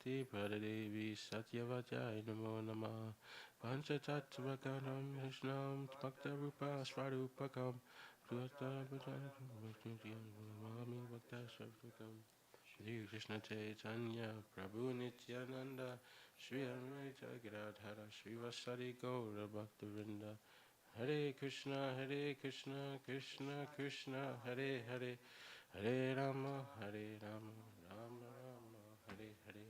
Saraswati Pradadevi Satyavajai Namo Namah Panchatattvakanam Vishnam Bhakta Rupa Svarupakam Prata Mami Bhakta Svarupakam Shri Krishna Chaitanya Prabhu Nityananda Shri Amrita Giradhara Shri Vasari Gaura Bhaktavinda Hare Krishna Krishna Krishna Hare Hare Hare Rama Rama Rama Hare Hare.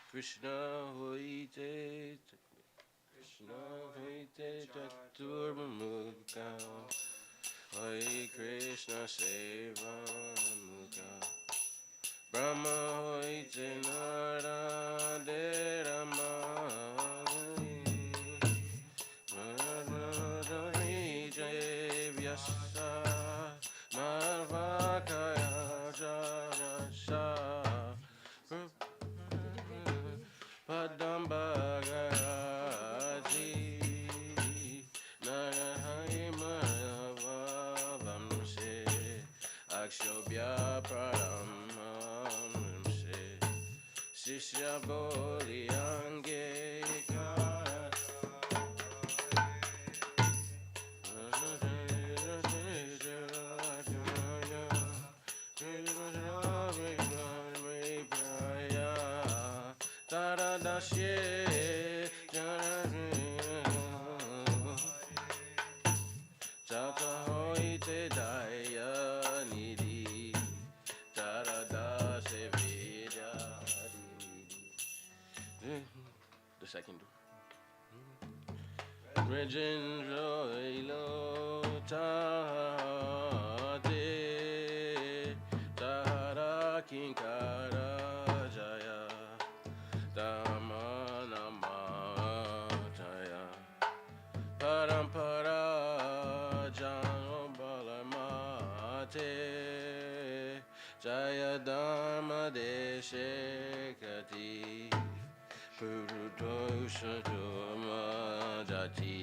Krishna hoite Chaturmukha Hare Krishna Seva Mukha Brahma hoite Narade Rama hoite Vyasa Marvakaya Jayasa Padam Bhagati Narahai Mahavamse Akshobhya Paramamse Sishya Bodhi Angeka Taradasye Jata hoite daya nidhi Taradase vidya the second Rajendra ilo tate Tara kinkara jaya Dhamanamataya Parampara Janobalamate Jaya Dharma Deshekati Purudosha Dharma Jati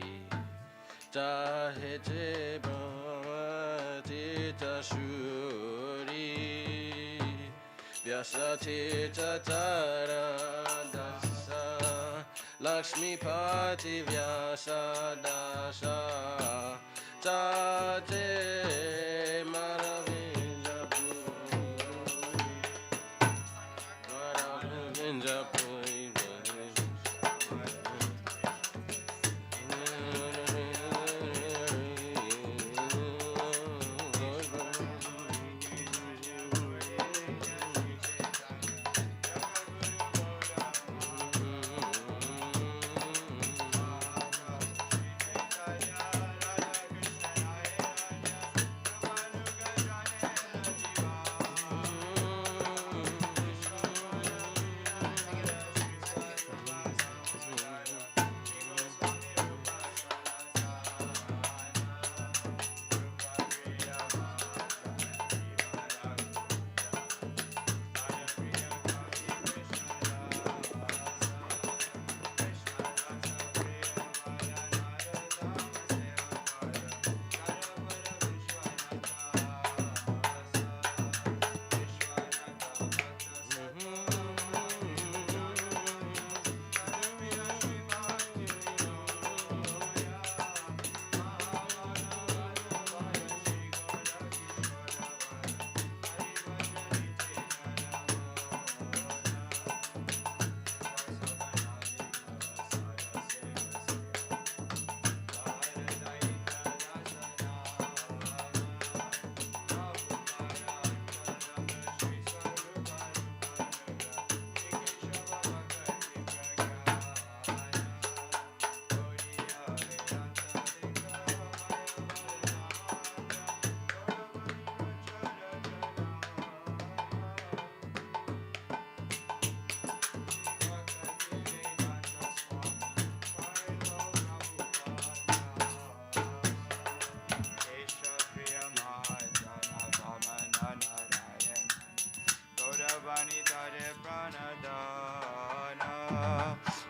Tahete Brahmati Tashuri Vyasati Tatara Dasa Lakshmi Pati Vyasa Dasa Tate Maravinja Puri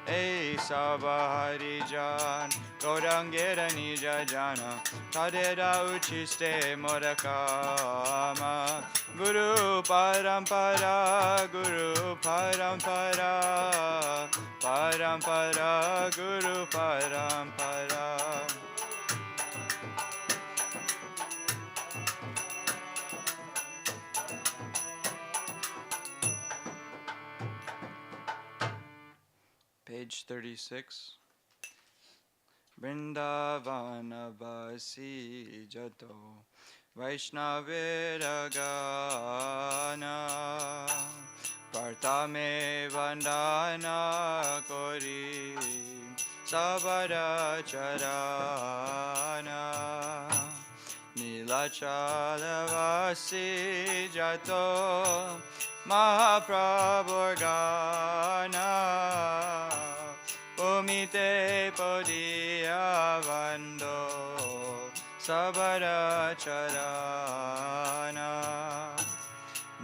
Ei Sabaharijan Gaurangera Nija Jana Tadera Uchiste Morakama Guru Parampara Guru Parampara Parampara Guru Parampara. Page 36. Vrindavanavasi Jato Vaishnaviragana Partame Vandana Kori Sabara Charana Nilachalavasi Jato Mahaprabhurgana Umite Podiya Vando Sabara Charana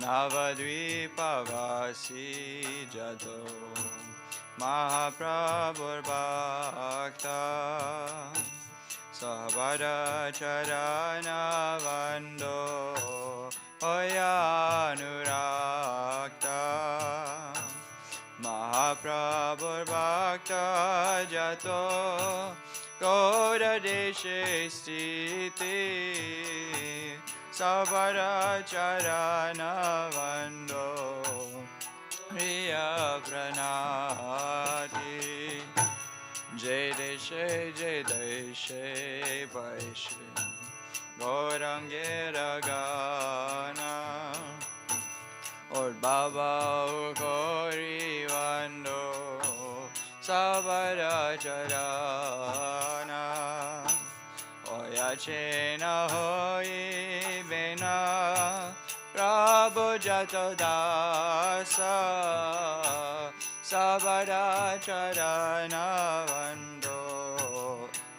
Navadvipavasi Jato Mahaprabhur Bhakta Sabara Charana Vando Oyanurakta Mahaprabhur Bhakta Jato Gaura Deshe Sthiti Sabara Charana Vando Riya Pranati Jai Deshe Vaishri Gaurangera Gana Or Baba Kori Vando Sabara Charana Oya Chena Hoi Bena Prabhu Jato Dasa Sabara Charana Vando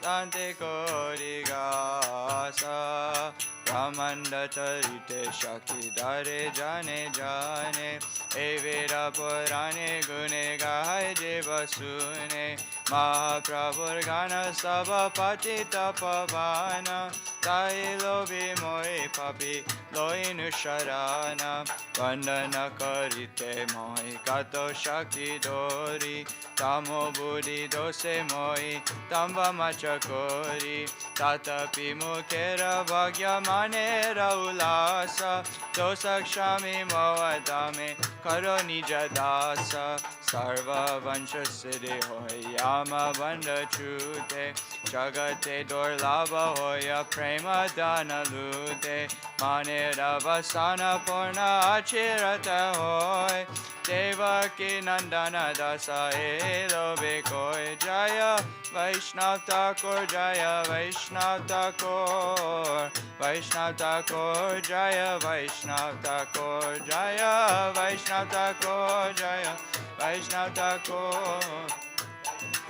Tante Kori Gasa Brahmanda Tarite Shakti Dare Jane Jane Evira Purane Gune Gahai Jeva Sune Mahaprabhur Gana Sava Patita Pavana Tailo Vimoy Papi Loinu Sharana Vandana Karite Mohi Kato Shakti Dori Tamo Buddhi Dose Mohi Tamba Machakori Tatapi Mukera Bhagya Manera Ulasa Dosak Shami Moadame Karo Nija Dasa Sarva Vansha Siddhi Hoy Yama Vanda Chute Jagate Dorlava Hoya Prema Dana Lute Manera Vasana Purna Achirata Hoy Devaki Nandana Dasa Elo Bekoy Jaya Vaishnav Thakur Jaya Vaishnav Thakur Vaishnav Thakur Jaya Vaishnav Thakur Jaya Vaishnav Thakur Jaya Vaishnav Thakur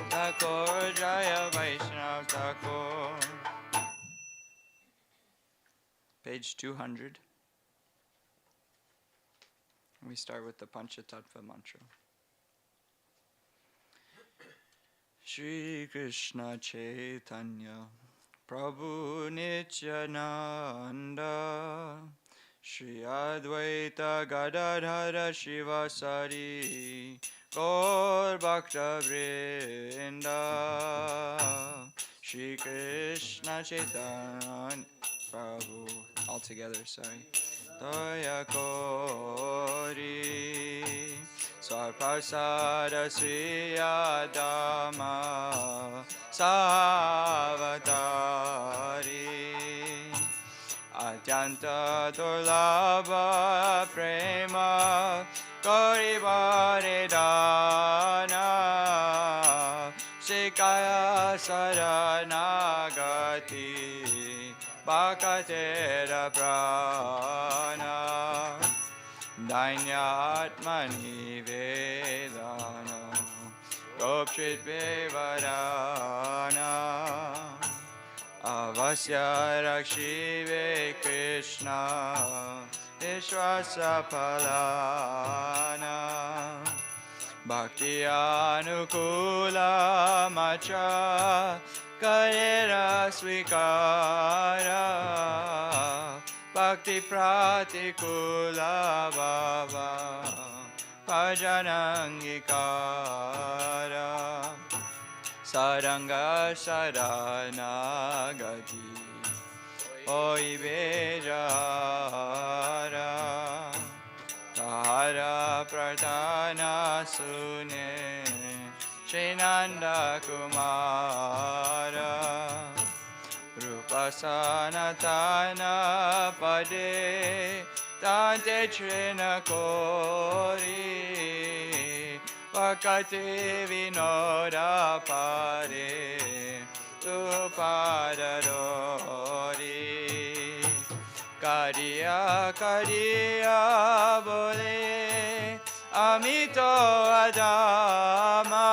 Thakur Jaya Vaishnav Thakur. Page 200. We start with the Panchatattva mantra. Shri Krishna Chaitanya Prabhu Nityananda Shri Advaita Gadadhara Shivasari Gaur Bhakta Vrinda Shri Krishna Chaitanya Prabhu. All together, sorry. Daya Kori Sarprasada Sriyadama Savatari Atyanta Durlabha Prema Gauri Varidana Shikaya Saranagati Bhakatera Prana Dainyatmani Vedana Gopchit Vivarana Avasya Rakshive Krishna Vishwasa Palana Bhakti Anukula Macha Karera Svikara Bhakti Pratikula Baba Bhajanangikara Saranga Saranagati Oi Bejara Tahara Pratana Sune Shinanda Kumara Rupa Sanatana Pade Tante Trina Kori Vakati Vinoda Pare Tupadarori Kariya Kariya Bole Amito Adama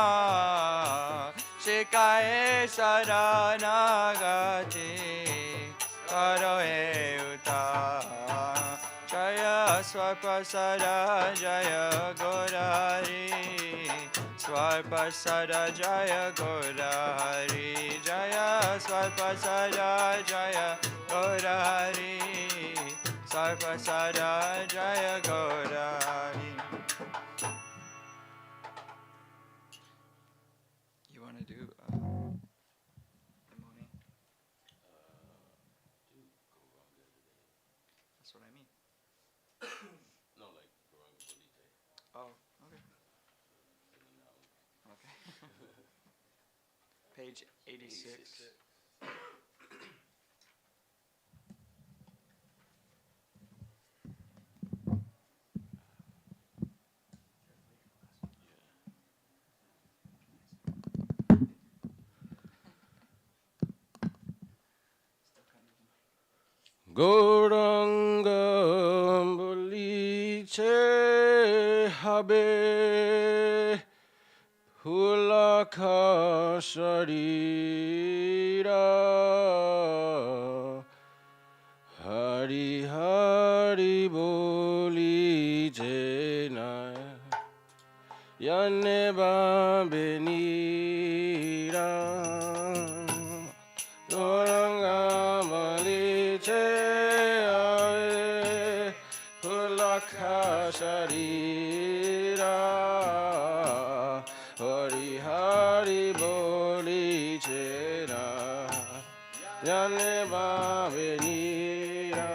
Shikae Saranagati Karoe Uta Jaya Swapasada Jaya Gorari Swapasada Jaya Gorari Jaya Swapasada Jaya Gorari Swapasada Jaya Gorari. You want to do Imoni? That's what I mean. No, like Garanga Pandit. Oh, okay. Okay. Page 86. Gauranga Boliche Habe Hulaka Sharira Hari Hari Boli Jena Yaneba Benira Gauranga Boliche Habe Hulaka Sharira Hari Hari Boli Jena Yaneba Benira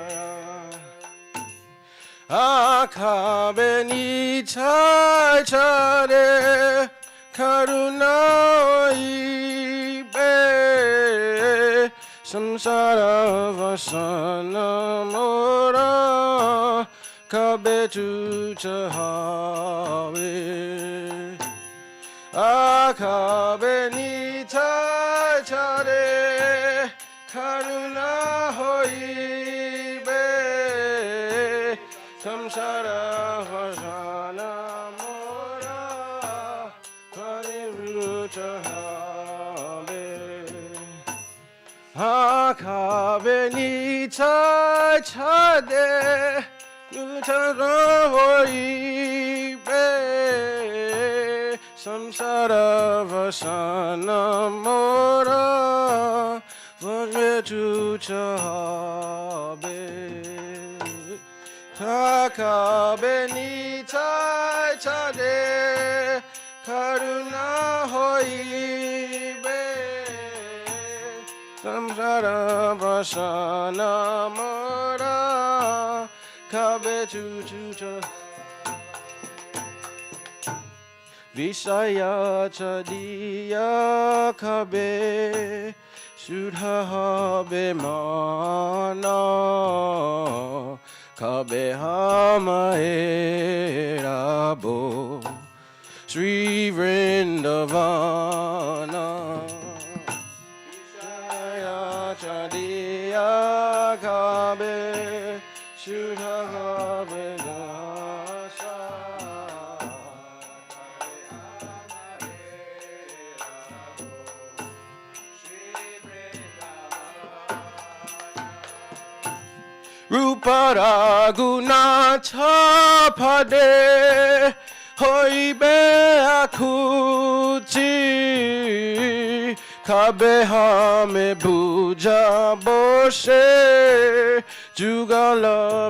Akabeni Chai Chare Karunai Be Samsara Vasana Mora Kabetu Chahave Akabeni Chai Chare Karuna Hoibe Samsara Vasana Mora Kariru Chahave Akabeni Chai Chade Nutara Hoibe Samsara Vasana Mora Vajetu Chahabe Takabeni Tai Chade Karuna Hoibe Samsara Vasana Mora Kabetu Chahabe Visaya Chadiya Kabe Sudha Habe Mana Kabe Hamaerabo Sri Vrindavana Visaya Chadiya Kabe Sudha Habe Rupa Raghunatha Pade হইবে আকুতি খাবে হামে বুঝা বসে যুগল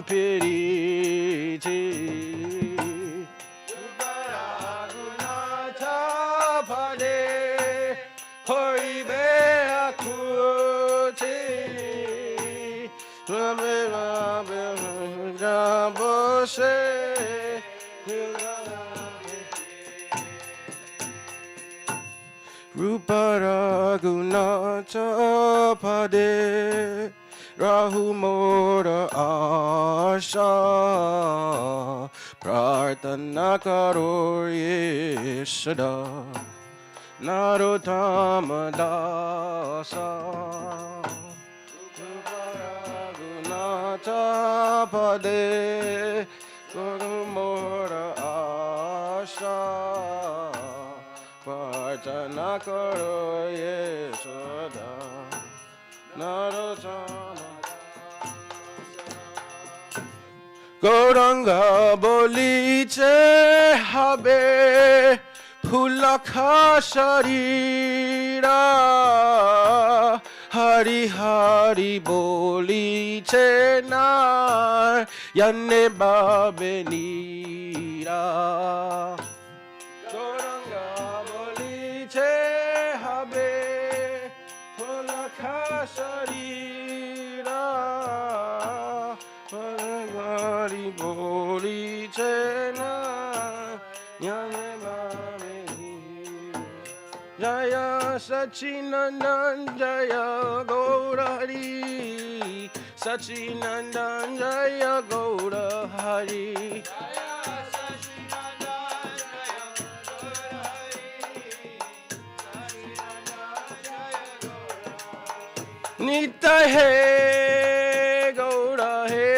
ফিরিছি ভারে হইবে আকুতি খাবে হামে বুঝা বসে Ruparagunata pade Rahumora asha Prarthana karo yeshada Narottama dasa Ruparagunata pade Rahumora asha Prarthana karo yeshada Narottama Gauranga boliche habe Phulakha sharira Hari hari boliche na Yanne babe nira Gauranga boliche habe Phulakha sharira Hari boliche na Yanne babe nira Jaya Sachinandan Jaya Gaura Hari Sachinandan Jaya Gaura Hari Nita he Gaura he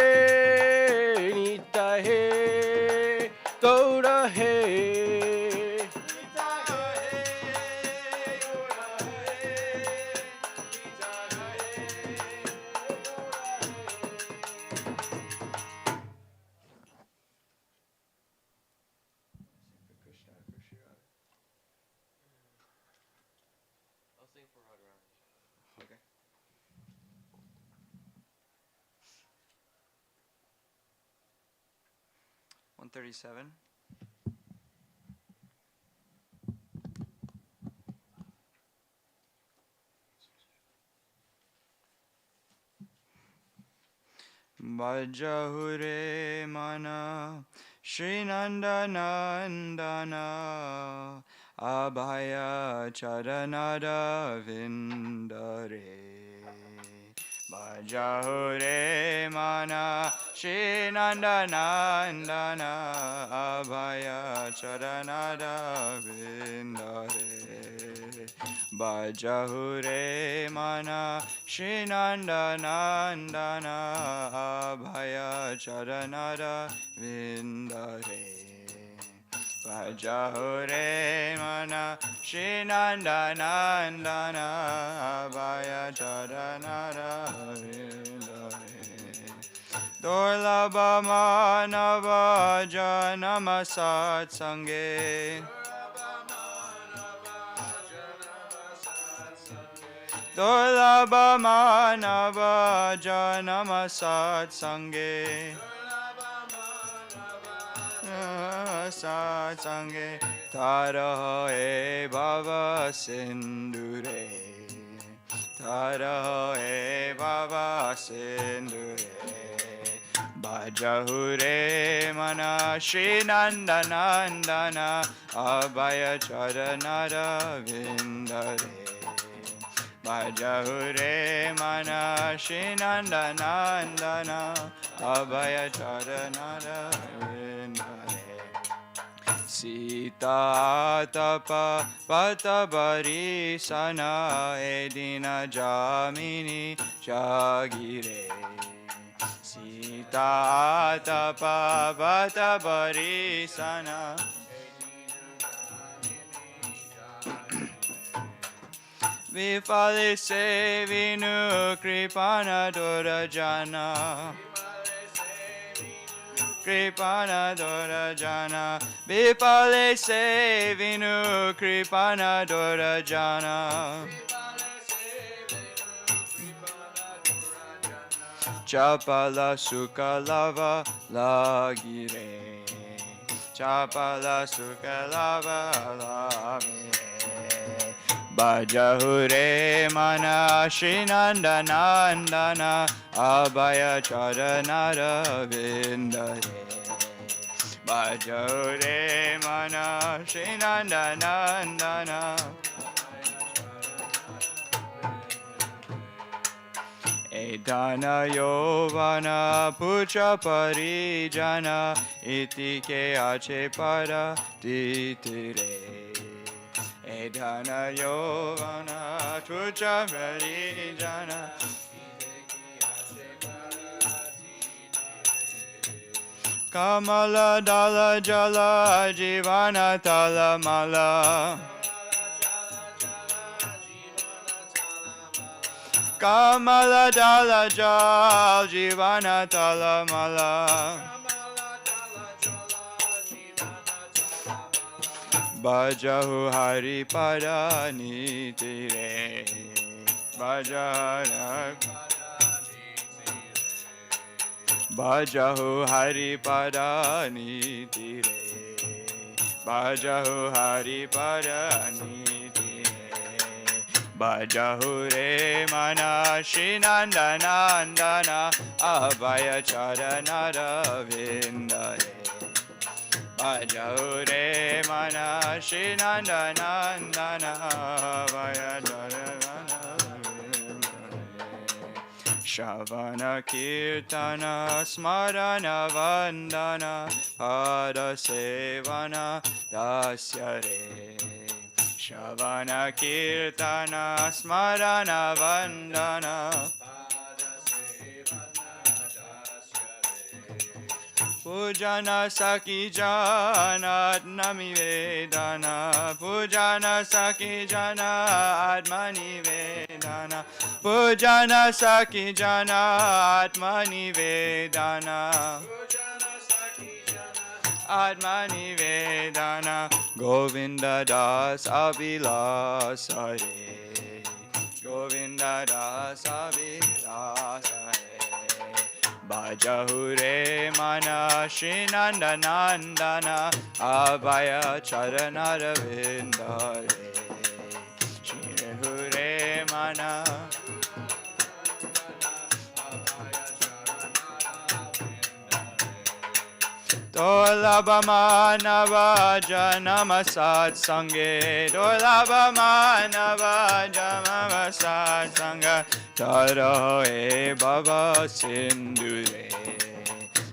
Nita he Gaura he Okay. One 37. Vajahure mana Srinanda Nandana Abhaya Charanada Vindare Vajahure mana Srinanda Nandana Abhaya Charanada Vindare Vajahure mana Srinanda Nandana Abhaya Charanada Vindare Vajahure mana Srinanda Nandana Abhaya Charanada Vindare Durlabha manava janama satsange Durlabha manava janama satsange Satsange Taraha e bhava sindure Taraha e bhava sindure Bhajahure mana Srinanda Nandana Abhaya Charanara Vindare Bhajahure mana Srinanda Nandana Abhaya Charanara Vindare Sita tapa patabari sana edina jamini jagire Sita tapa patabari sana Vifale se vinu kripana dorajana Kripana Dora Jana Vipale Se Vinu Kripana Dora Jana Chapala Sukalava Lagire Chapala Sukalava Lagire Bajahure Mana Shinanda Nandana Abhaya Charanara Vindare Bajahure Mana Shinanda Nandana Edana Yovana Pucha Parijana Itike Ache Para Titire Edana Yovana Pucha Parijana Kamala Dala Jala Jivana Tala Mala Kamala Dala Jal Jivana Tala Mala Bajahu Hari Pada Nitire Bajahu Hari Pada Nitire Bajahu Hari Pada Nitire Bajahure Mana Shinanda Nandana Abhaya Charanara Vindare Bajahure Mana Shinanda Nandana Abhaya Charanara Vindare Shavana Kirtana Smarana Vandana Pada Sevana Dasyare Shavana Kirtana Smarana Vandana Pujana Saki Jana Atmani Vedana Pujana Saki Jana Atmani Vedana Pujana Saki Jana Atmani Vedana Atmani Vedana Govinda Das Abhilasare Govinda Das Abhilasare Bajahure Mana Shinanda Nandana Abhaya Charanara Vindare Shrihure Mana Dolabha Manava Janama Satsange Dolabha Manava Janama Satsanga Taro E Baba Sindure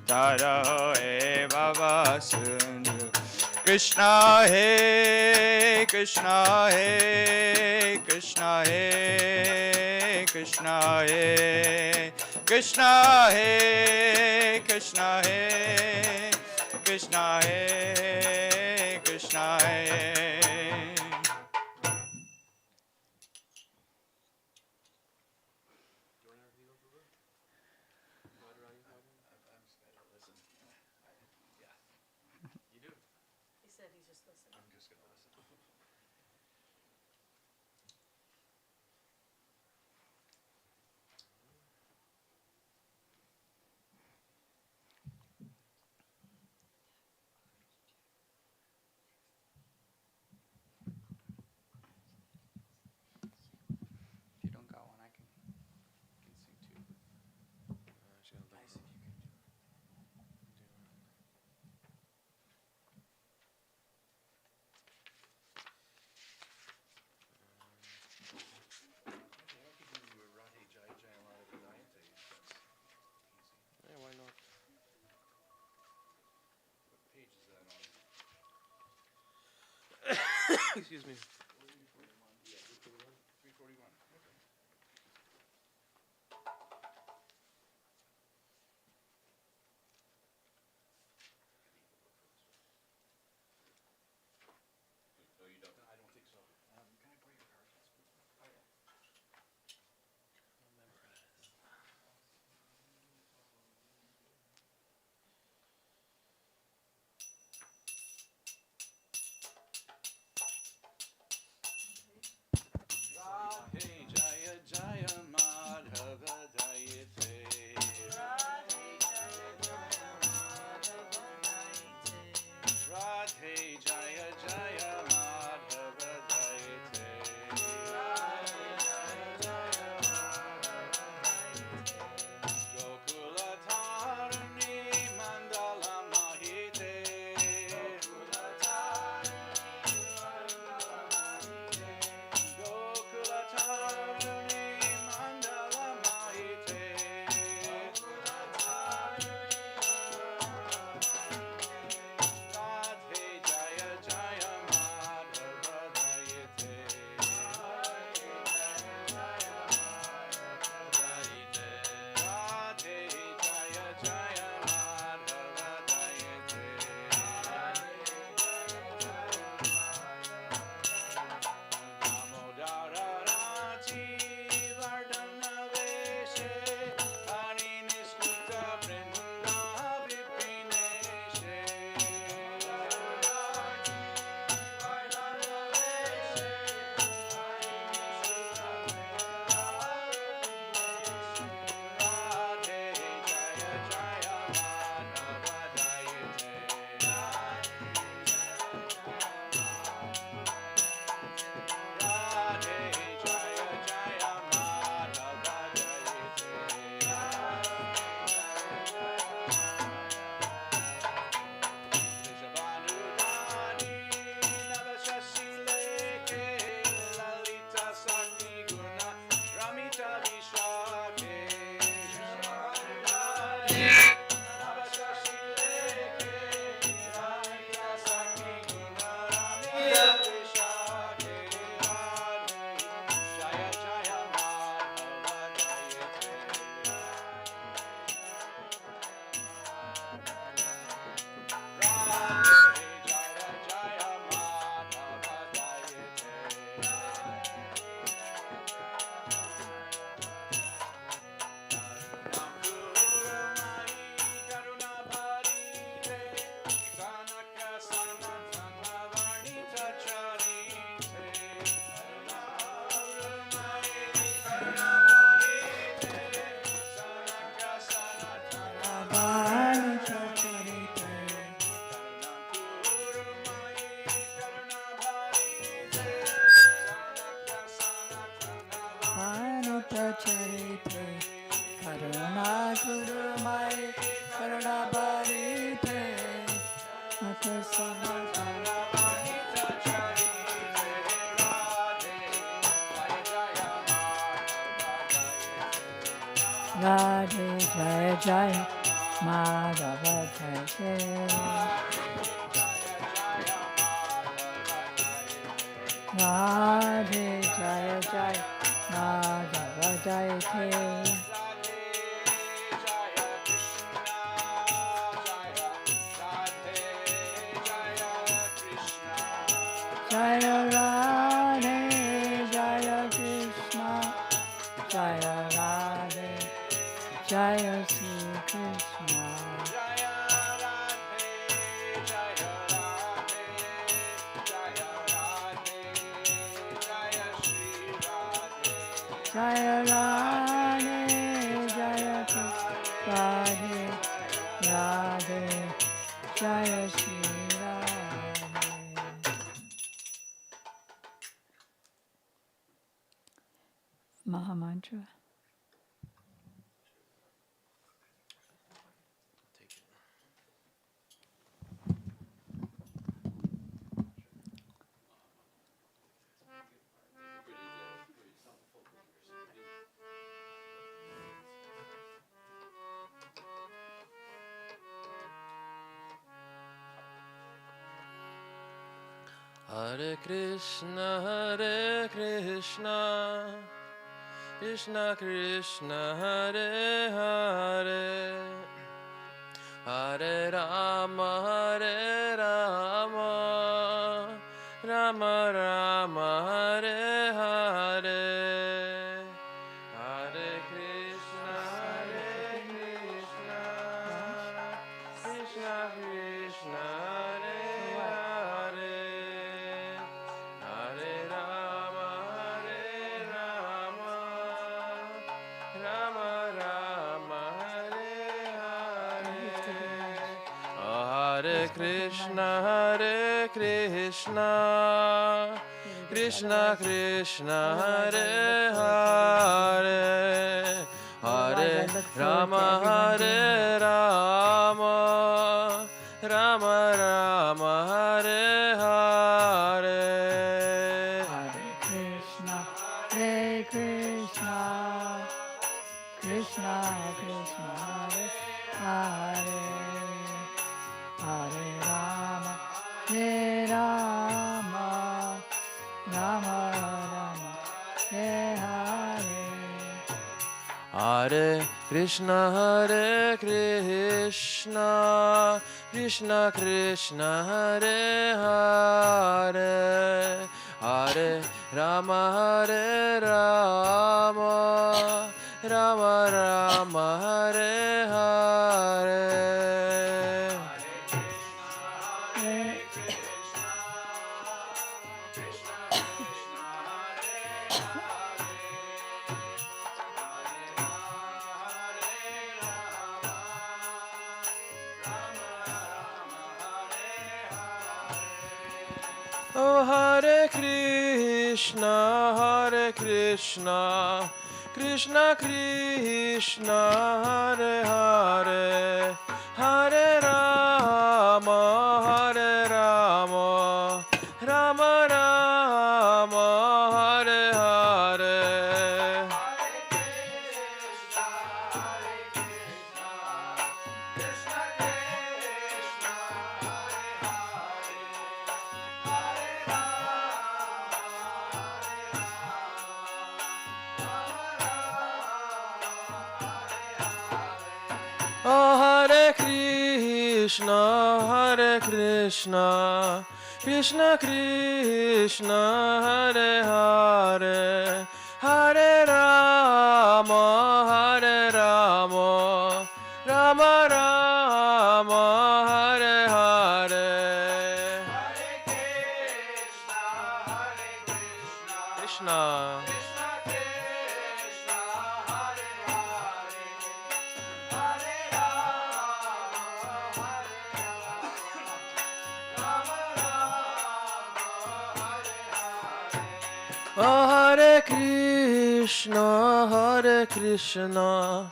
Taro E Baba Sindure Krishna He Krishna He Krishna He Krishna He Krishna He Krishna He Krishna He Krishna He Yeah, why not? Excuse me. charite karuna kurumai karuna barite matasana Radhe Jaya Jaya Madhava Jaya Radhe Jaya Jaya Madhava Jaya Jaya Radhe Jaya Krishna Jaya Radhe Jaya Sri Krishna Jaya Radhe Jaya Radhe Jaya Radhe Jaya Sri Radhe Jaya Radhe Jaya Radhe Radhe Jaya Sri Radhe Mahamantra. Hare Krishna, Krishna Krishna, Hare Hare, Hare Rama, Rama Rama, Hare Hare, Hare Krishna, Krishna Krishna, Hare Hare, Hare Rama, Rama Rama, Hare Hare. Hare Krishna, Krishna Krishna, Hare Hare, Hare Rama, Rama Rama, Hare Hare. Hare Krishna, Krishna Krishna, Hare Hare, Hare Rama, Rama Rama, Hare Hare. Hare Krishna, Krishna Krishna, Hare Hare, Hare Rama, Rama Rama, Hare Hare. Oh, Hare Krishna, Krishna Krishna, Hare Hare, Hare Rama, Rama Rama, Hare Hare. Oh, Hare Krishna, Krishna Krishna, Hare Hare, Hare Rama, Rama Rama, Hare Hare. Krishna. Oh, Hare Krishna, Hare Krishna,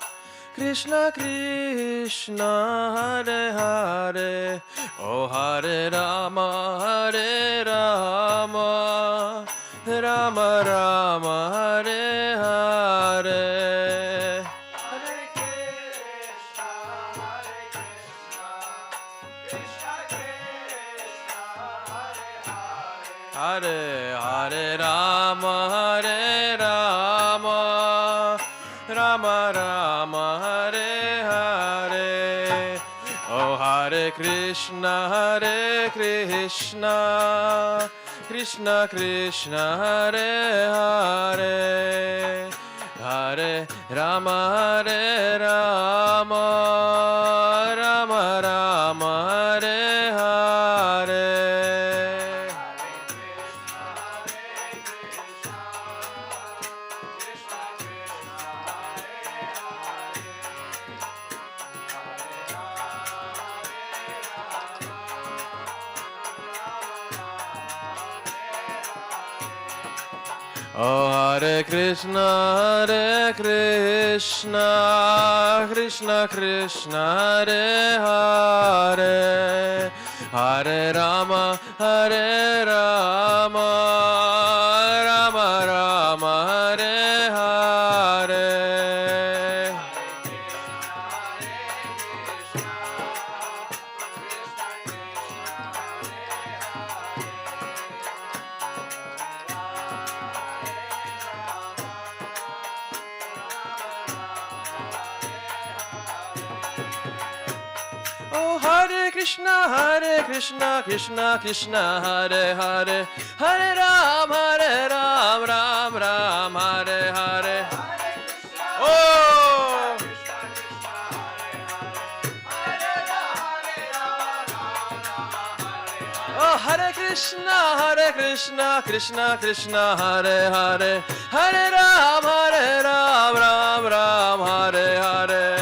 Krishna Krishna, Hare Hare, Oh Hare Rama, Hare Rama, Rama Rama, Hare Hare. Hare Hare Rama, Hare Rama, Rama Rama, Hare Hare. Oh Hare Krishna, Hare Krishna, Krishna Krishna, Hare Hare, Hare Rama, Hare Rama, Rama Rama, Hare Hare. Oh Hare Krishna, Hare Krishna, Krishna Krishna, Hare Hare, Hare Rama, Hare Rama, Rama Rama, Hare Hare. Oh Hare Krishna, Krishna Krishna, Hare Hare, Hare Ram, Ram Ram, Hare Hare. Oh Oh Hare Krishna, Krishna Krishna, Hare Hare, Hare Ram, Ram Ram, Hare Hare.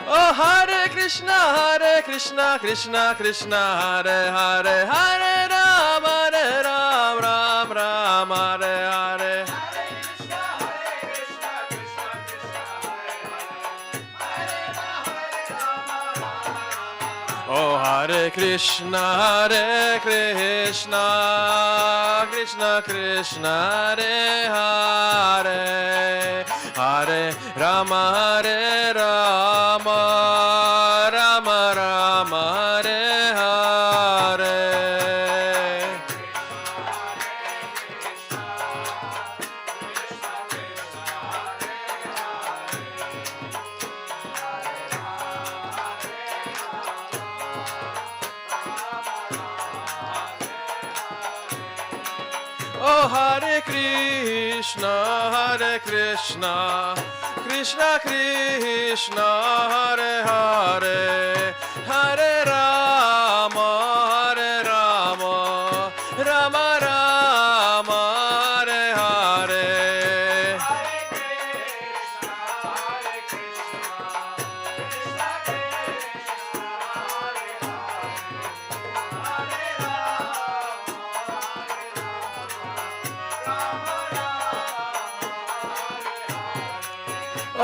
Oh Hare Krishna, Krishna Krishna, Hare Hare, Hare Ram, Ram Ram, Hare Hare. Oh Hare Krishna, Krishna Krishna, Hare Hare, Hare Rama, Rama Rama, Hare Hare. Oh Hare Krishna, Krishna Krishna, Hare Hare, Hare Rama, Rama Rama, Hare Hare.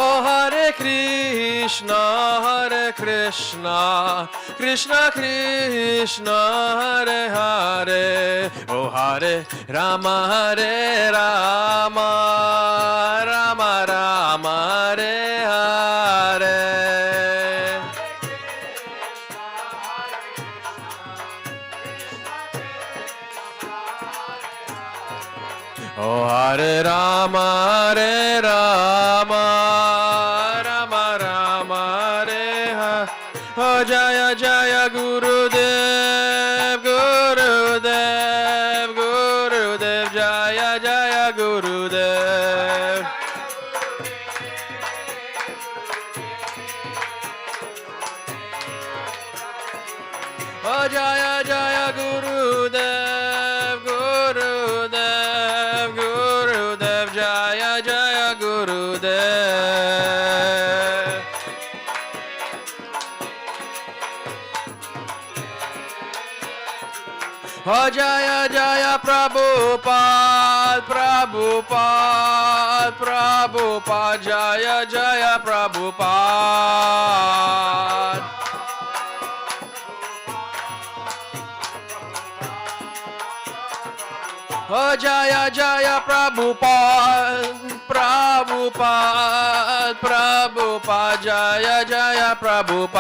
Oh Hare Krishna, Krishna Krishna, Hare Hare. Oh Hare Rama, Rama Rama, Hare Hare. Oh Hare Rama, Rama Rama, Hare Hare. Oh Jaya Jaya Gurudev, Gurudev, Gurudev, Jaya Jaya Gurudev. Oh Jaya Jaya Gurudev, Gurudev, Gurudev, Jaya Jaya Gurudev. Oh Jaya Jaya Prabhupada, Prabhupada, Prabhupada, Jaya Jaya Prabhupada. Oh Jaya Jaya Prabhupada, Prabhupada, Prabhupada, Jaya Jaya Prabhupada.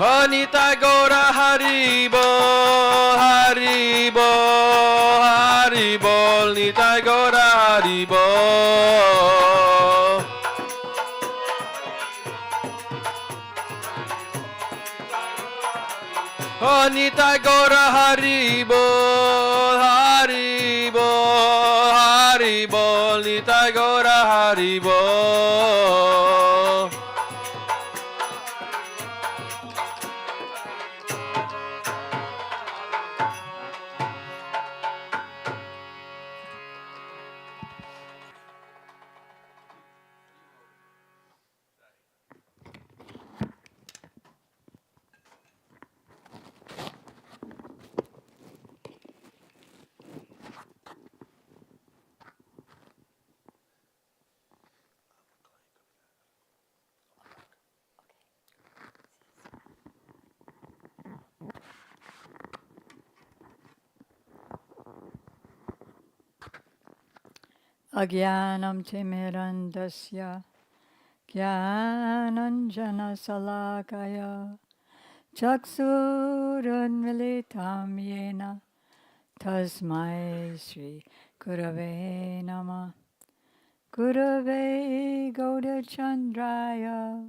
Oh Nitai Gaura Haribo, Haribo, Haribo, Nitai Gaura Haribo. Oh Nitai Gaura Haribo, Haribo, Haribo, Nitai Gaura Haribo. Agyanam timirandasya Gyananjana salakaya Chaksurunmilitam yena Tasmai Sri Gurave Nama Gurave Gaudachandraya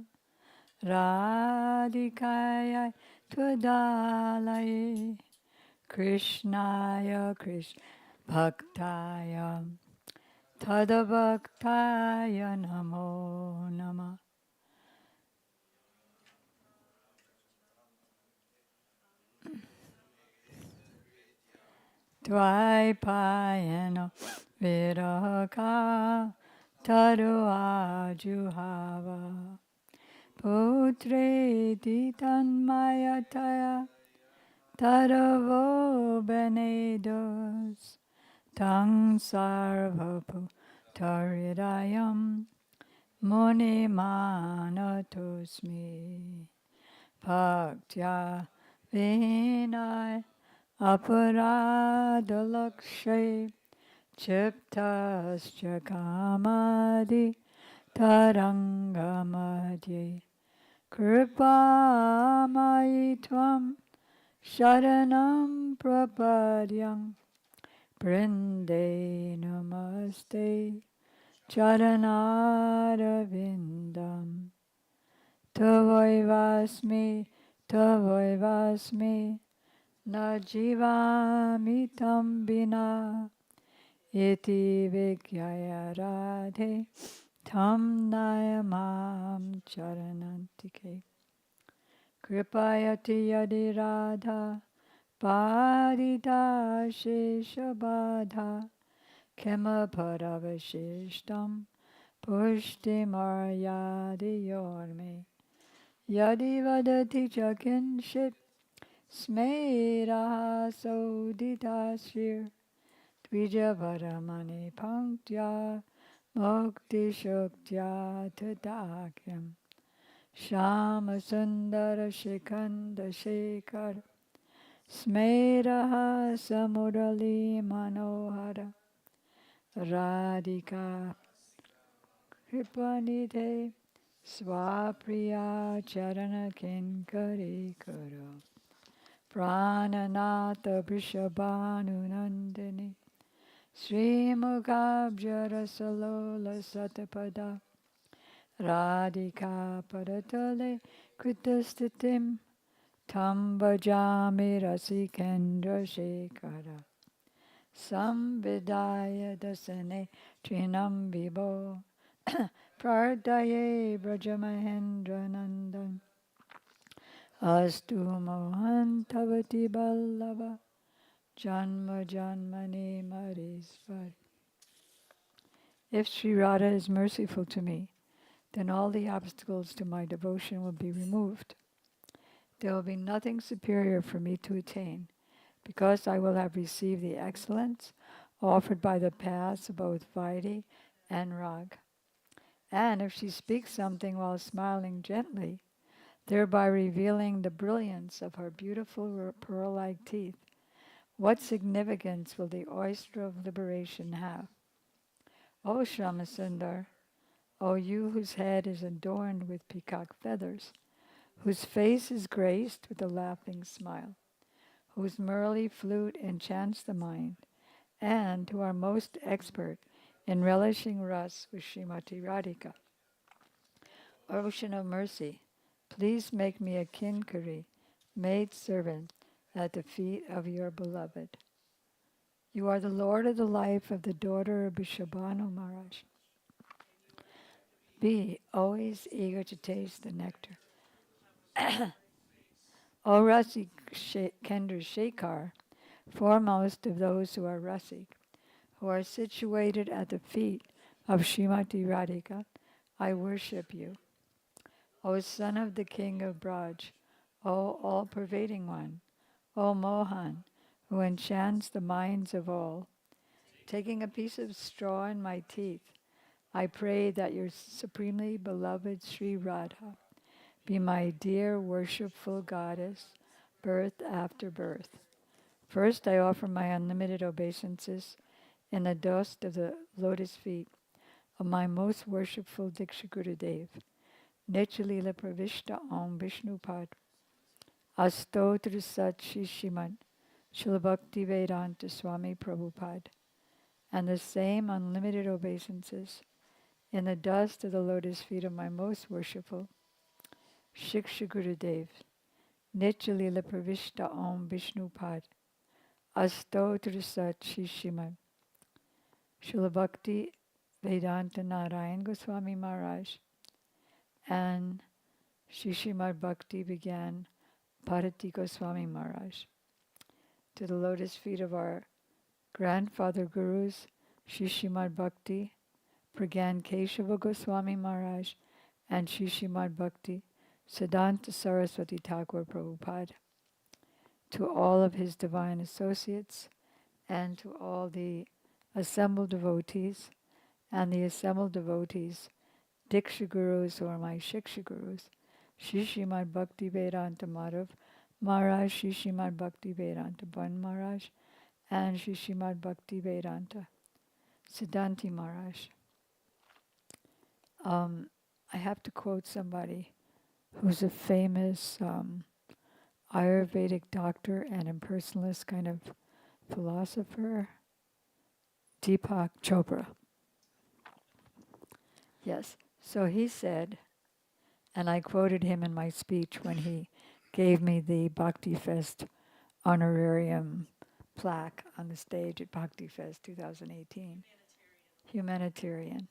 Radhikaya Twadalaye Krishnaya Krish Bhaktaya Tadabhaktaya Namo Nama Dvaipayana Viraka Taruajuhava Putre Ditanmayataya Taravo Benedos Tang Sarvapu Taridayam Muni Manatosmi Bhaktya Vinay Aparadalakshay Chiptascha Kamadi Tarangamadye Kripamai Tvam Sharanam Prapadyam Brinde Namaste Charanaravindam Tavoivasmi Tavoivasmi Na Jivamitam Bina Iti Vikyaya Radhe Tam Nayamam Charanantike Kripayati Yadi Radha Padita Sheshabadha Kema Paravashishtam Pushti Maryadi Yorme Yadi Vadati Chakinshit Smera Sodita Shir Tvija Paramani Panktya Mukti Shuktya Tadakyam Shama Sundara Shikanda Shekhar Smera Samurali Manohara Radhika Kripanite Swapriya Charana Kinkari Karo Prananata Vrishabhanu Nandini Sri Mukhabjara Salola Satapada Radhika Paratale Kritastitim Tam Bhajami Rasikendra Shekhara Samvidaya Dasane Trinam Vibho Pardaye Brajamahendra Nandan Astu Mohan Tavati Ballava Janma Janmani Marisvar. If Sri Radha is merciful to me, then all the obstacles to my devotion will be removed. There will be nothing superior for me to attain, because I will have received the excellence offered by the paths of both Vaidhi and Rag. And if she speaks something while smiling gently, thereby revealing the brilliance of her beautiful pearl-like teeth, what significance will the oyster of liberation have? O Shyamasundar, O you whose head is adorned with peacock feathers, whose face is graced with a laughing smile, whose murli flute enchants the mind, and who are most expert in relishing ras with Srimati Radhika. Ocean of mercy, please make me a kinkari, maid servant at the feet of your beloved. You are the Lord of the life of the daughter of Bishabhanu Maharaj. Be always eager to taste the nectar. O Rasik Kendra Shekhar, foremost of those who are Rasik, who are situated at the feet of Srimati Radhika, I worship you. O son of the king of Braj, O all-pervading one, O Mohan, who enchants the minds of all, taking a piece of straw in my teeth, I pray that your supremely beloved Sri Radha be my dear worshipful goddess, birth after birth. First, I offer my unlimited obeisances in the dust of the lotus feet of my most worshipful Diksha Gurudev, Nechalila Pravishta Om Vishnupad, Astotra Sat Shishimad, Shilabhakti Vedanta Swami Prabhupada, and the same unlimited obeisances in the dust of the lotus feet of my most worshipful Shiksha Gurudev, Nechalila Pravishta Om Vishnupad, Astotra Sat Shishimad, Shilabhakti Vedanta Narayan Goswami Maharaj, and Shishimad Bhakti began Bharati Goswami Maharaj. To the lotus feet of our grandfather gurus, Shishimad Bhakti, Pragan Keshava Goswami Maharaj, and Shishimad Bhakti, Siddhanta Saraswati Thakur Prabhupada. To all of his divine associates, and to all the assembled devotees, and the assembled devotees, Diksha Gurus who are my Shiksha Gurus, Shishimad Bhakti Vedanta Madhav Maharaj, Shishimad Bhakti Vedanta Ban Maharaj, and Shishimad Bhakti Vedanta Siddhanti Maharaj. I have to quote somebody who's a famous Ayurvedic doctor and impersonalist kind of philosopher, Deepak Chopra. Yes, so he said, and I quoted him in my speech when he gave me the Bhakti Fest honorarium plaque on the stage at Bhakti Fest 2018. Humanitarian.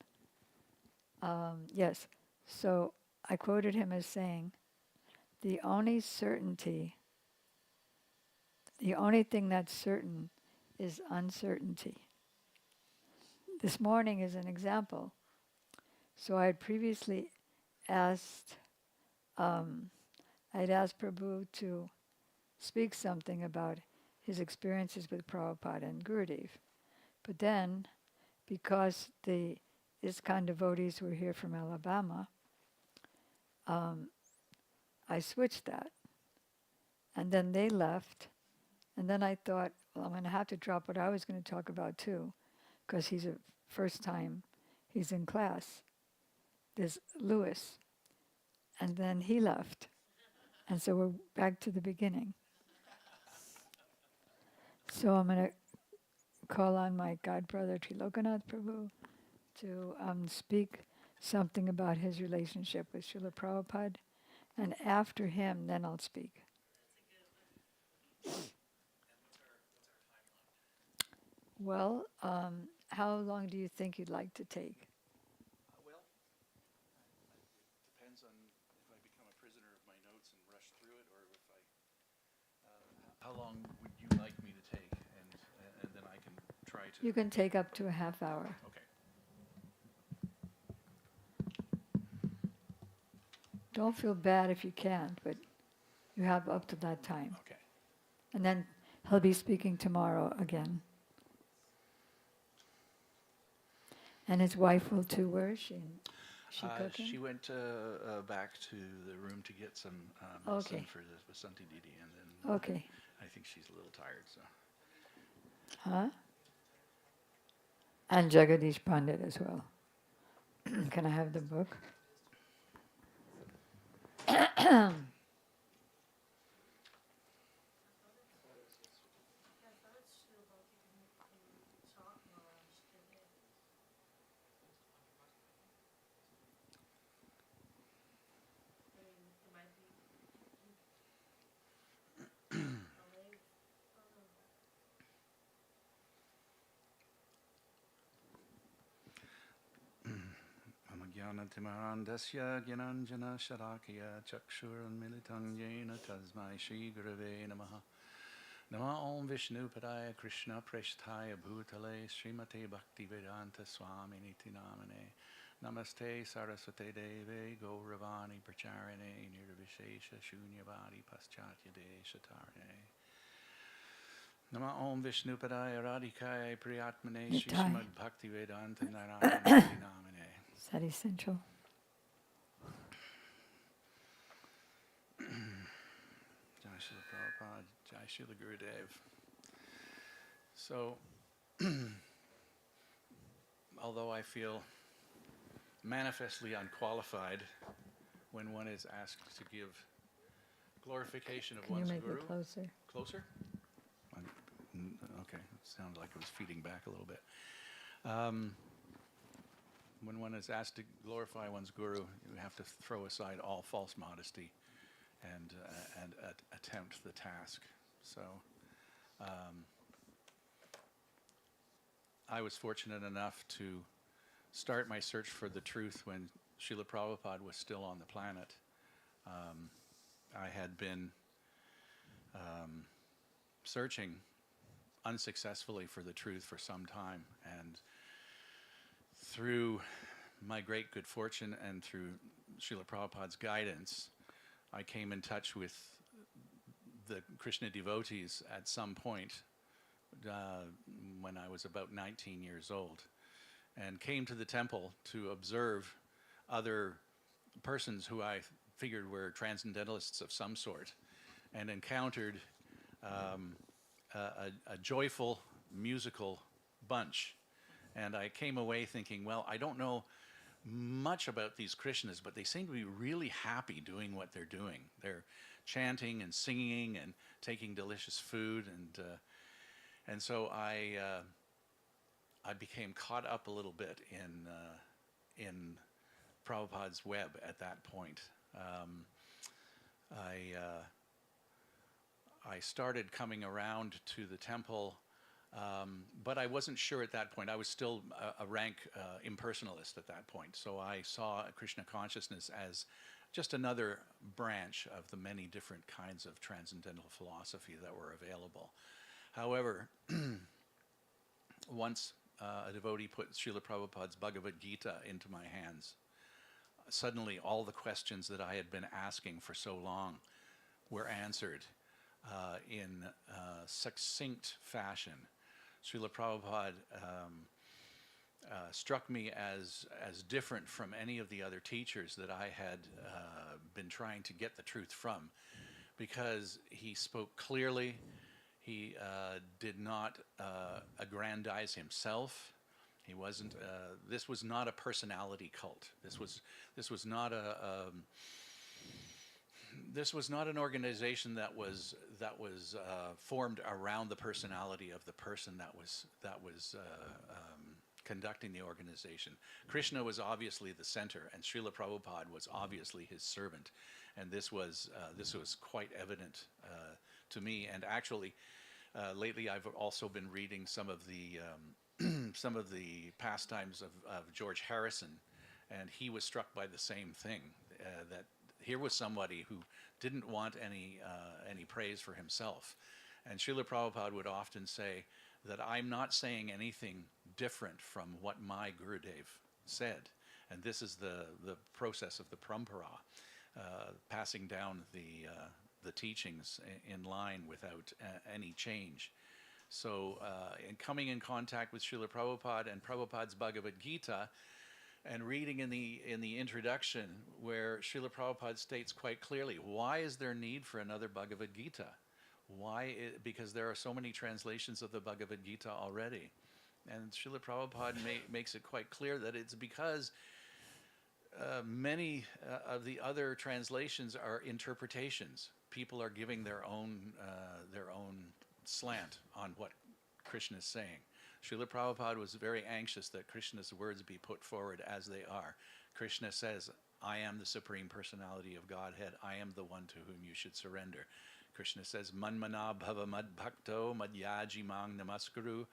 Yes, so I quoted him as saying, the only thing that's certain is uncertainty. This morning is an example. So I had previously asked, I'd asked Prabhu to speak something about his experiences with Prabhupada and Gurudev. But then, because the ISKCON devotees were here from Alabama, I switched that. And then they left. And then I thought, well, I'm going to have to drop what I was going to talk about too, because he's a first time he's in class. There's Lewis. And then he left. And so we're back to the beginning. So I'm going to call on my godbrother Trilokanath Prabhu to speak something about his relationship with Srila Prabhupada. And after him, then I'll speak. Well, how long do you think you'd like to take? Well, it depends on if I become a prisoner of my notes and rush through it, or if I. How long would you like me to take, and then I can try to. You can take up to a half hour. Okay. Don't feel bad if you can't, but you have up to that time. Okay. And then he'll be speaking tomorrow again. And his wife will too. Where is she? Is she cooking? She went back to the room to get some medicine Okay. for the Vasanti Didi, and then Okay. I think she's a little tired. So Huh? And Jagadish Pandit as well. Can I have the book? Amagyanatimandasya Gyananjana Sharakya Chakshurunmilitam Yena Tasmai Shri Gurave Namaha. Nama Om Vishnu Padaya Krishna Preshtaya Bhutale Srimate Bhaktivedanta Swami Niti Namane. Namaste Saraswate Deve Gauravani Pracharane Nirvishesha Shunyavadi Paschatya Deshatarane. Nama Om Vishnu Padaya Radhikaya Priyatmane Shri Nitai. Srimad Bhaktivedanta Narayana Niti Namane. Sati Central. Jai Srila Prabhupada, Jai Srila Gurudev. So, although I feel manifestly unqualified when one is asked to give glorification of Can you one's make guru. it closer? Closer? Okay, it sounded like it was feeding back a little bit. When one is asked to glorify one's guru, you have to throw aside all false modesty and attempt the task. So I was fortunate enough to start my search for the truth when Srila Prabhupada was still on the planet. I had been searching unsuccessfully for the truth for some time, and through my great good fortune and through Srila Prabhupada's guidance, I came in touch with the Krishna devotees at some point when I was about 19 years old, and came to the temple to observe other persons who I figured were transcendentalists of some sort, and encountered a joyful musical bunch. And I came away thinking, well, I don't know much about these Krishnas, but they seem to be really happy doing what they're doing. They're chanting and singing and taking delicious food, and so I became caught up a little bit in Prabhupada's web at that point. I started coming around to the temple, but I wasn't sure at that point. I was still a rank impersonalist at that point. So I saw Krishna consciousness as just another branch of the many different kinds of transcendental philosophy that were available. However, once a devotee put Srila Prabhupada's Bhagavad Gita into my hands, suddenly all the questions that I had been asking for so long were answered in succinct fashion. Srila Prabhupada struck me as different from any of the other teachers that I had been trying to get the truth from, because he spoke clearly. He did not aggrandize himself. He wasn't. This was not a personality cult. This was not This was not an organization that was formed around the personality of the person that was conducting the organization. Krishna was obviously the center, and Srila Prabhupada was obviously his servant, and this was quite evident to me. And actually, lately I've also been reading some of the some of the pastimes of George Harrison, and he was struck by the same thing, that here was somebody who didn't want any praise for himself. And Srila Prabhupada would often say that I'm not saying anything different from what my Gurudev said. And this is the process of the parampara, passing down the teachings in line without any change. So, in coming in contact with Srila Prabhupada and Prabhupada's Bhagavad Gita, and reading in the introduction where Srila Prabhupada states quite clearly, why is there need for another Bhagavad Gita? Because there are so many translations of the Bhagavad Gita already. And Srila Prabhupada makes it quite clear that it's because many of the other translations are interpretations. People are giving their own slant on what Krishna is saying. Srila Prabhupada was very anxious that Krishna's words be put forward as they are. Krishna says, I am the Supreme Personality of Godhead. I am the one to whom you should surrender. Krishna says, Manmana bhava mad bhakto madhyaji mang namaskuru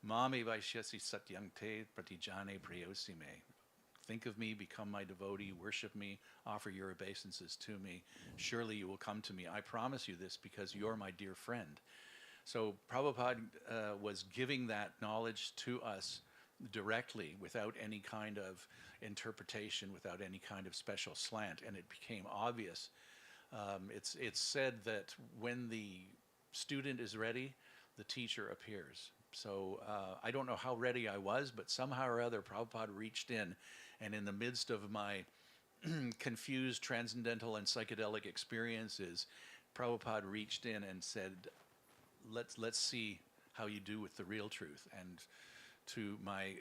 mami vaishyasi satyang te pratijane priyosime. Think of me, become my devotee, worship me, offer your obeisances to me. Surely you will come to me. I promise you this because you're my dear friend. So Prabhupada was giving that knowledge to us directly without any kind of interpretation, without any kind of special slant, and it became obvious. It's said that when the student is ready, the teacher appears. So I don't know how ready I was, but somehow or other Prabhupada reached in, and in the midst of my confused transcendental and psychedelic experiences, Prabhupada reached in and said, let's see how you do with the real truth. And to my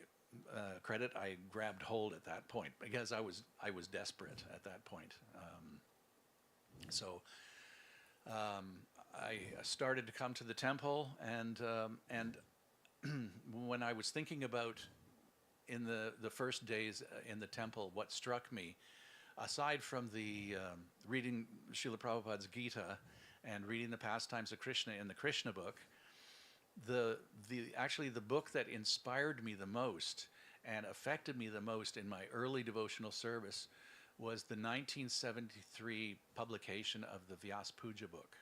credit, I grabbed hold at that point because I was desperate at that point. So I started to come to the temple, and when I was thinking about in the first days in the temple, what struck me, aside from the reading Srila Prabhupada's Gita and reading the pastimes of Krishna in the Krishna book, actually the book that inspired me the most and affected me the most in my early devotional service was the 1973 publication of the Vyas Puja book.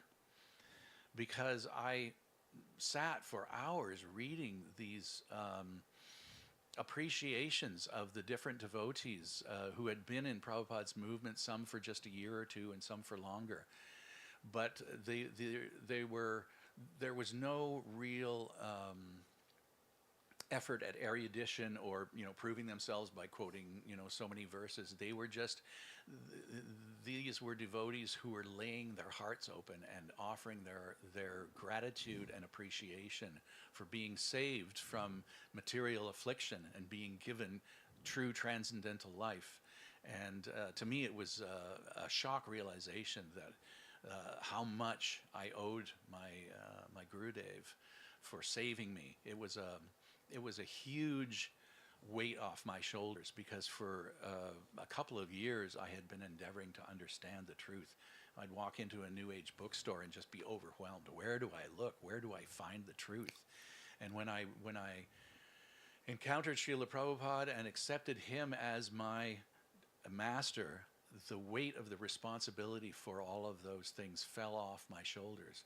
Because I sat for hours reading these appreciations of the different devotees who had been in Prabhupada's movement, some for just a year or two and some for longer. But there was no real effort at erudition or proving themselves by quoting so many verses. They were just these were devotees who were laying their hearts open and offering their gratitude and appreciation for being saved from material affliction and being given true transcendental life. And to me, it was a shock realization that how much I owed my Gurudev for saving me. It was a huge weight off my shoulders, because for a couple of years I had been endeavoring to understand the truth. I'd walk into a New Age bookstore and just be overwhelmed. Where do I look? Where do I find the truth? And when I encountered Srila Prabhupada and accepted him as my master, the weight of the responsibility for all of those things fell off my shoulders.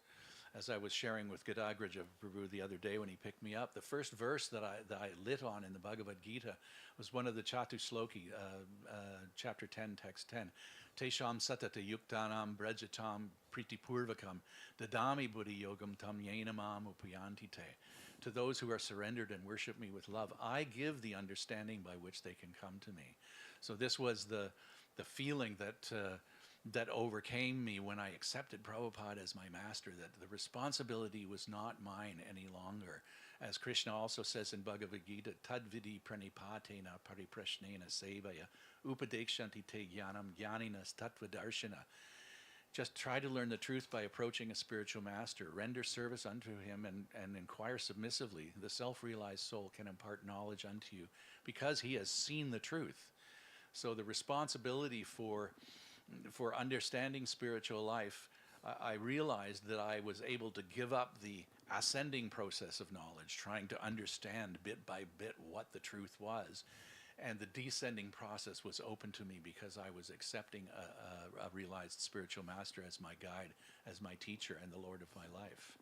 As I was sharing with Gadagraja Prabhu the other day when he picked me up, the first verse that I lit on in the Bhagavad Gita was one of the Chatusloki, chapter 10, text 10. Tesham satata yuktanam brajatam pritipurvakam dadami buddhi yogam tam yenamam upayanti te. To those who are surrendered and worship me with love, I give the understanding by which they can come to me. So this was the feeling that overcame me when I accepted Prabhupada as my master, that the responsibility was not mine any longer. As Krishna also says in Bhagavad Gita, tadvidi pranipatena pariprashnena sevaya upadekshanti te jnanam jnaninas tattvadarshana. Just try to learn the truth by approaching a spiritual master. Render service unto him and inquire submissively. The self-realized soul can impart knowledge unto you because he has seen the truth. So the responsibility for understanding spiritual life, I realized that I was able to give up the ascending process of knowledge, trying to understand bit by bit what the truth was. And the descending process was open to me because I was accepting a realized spiritual master as my guide, as my teacher, and the Lord of my life.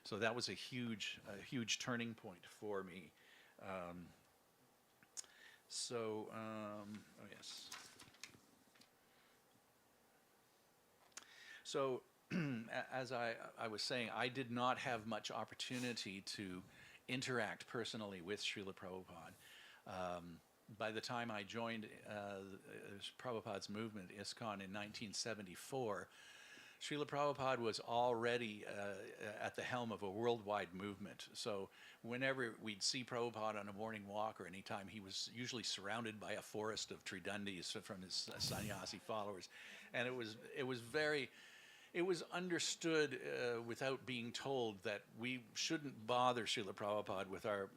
So that was a huge turning point for me. Oh yes. So, as I was saying, I did not have much opportunity to interact personally with Srila Prabhupada. By the time I joined Prabhupada's movement, ISKCON, in 1974, Srila Prabhupada was already at the helm of a worldwide movement. So whenever we'd see Prabhupada on a morning walk or any time, he was usually surrounded by a forest of Tridandis from his sannyasi followers. And it was understood without being told that we shouldn't bother Srila Prabhupada with our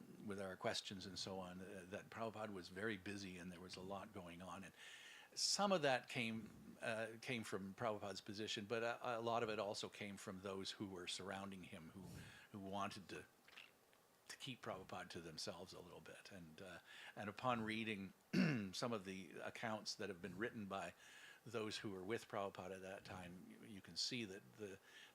questions and so on, that Prabhupada was very busy and there was a lot going on. And some of that came from Prabhupada's position, but a lot of it also came from those who were surrounding him, who wanted to keep Prabhupada to themselves a little bit. And upon reading some of the accounts that have been written by those who were with Prabhupada at that time, you can see that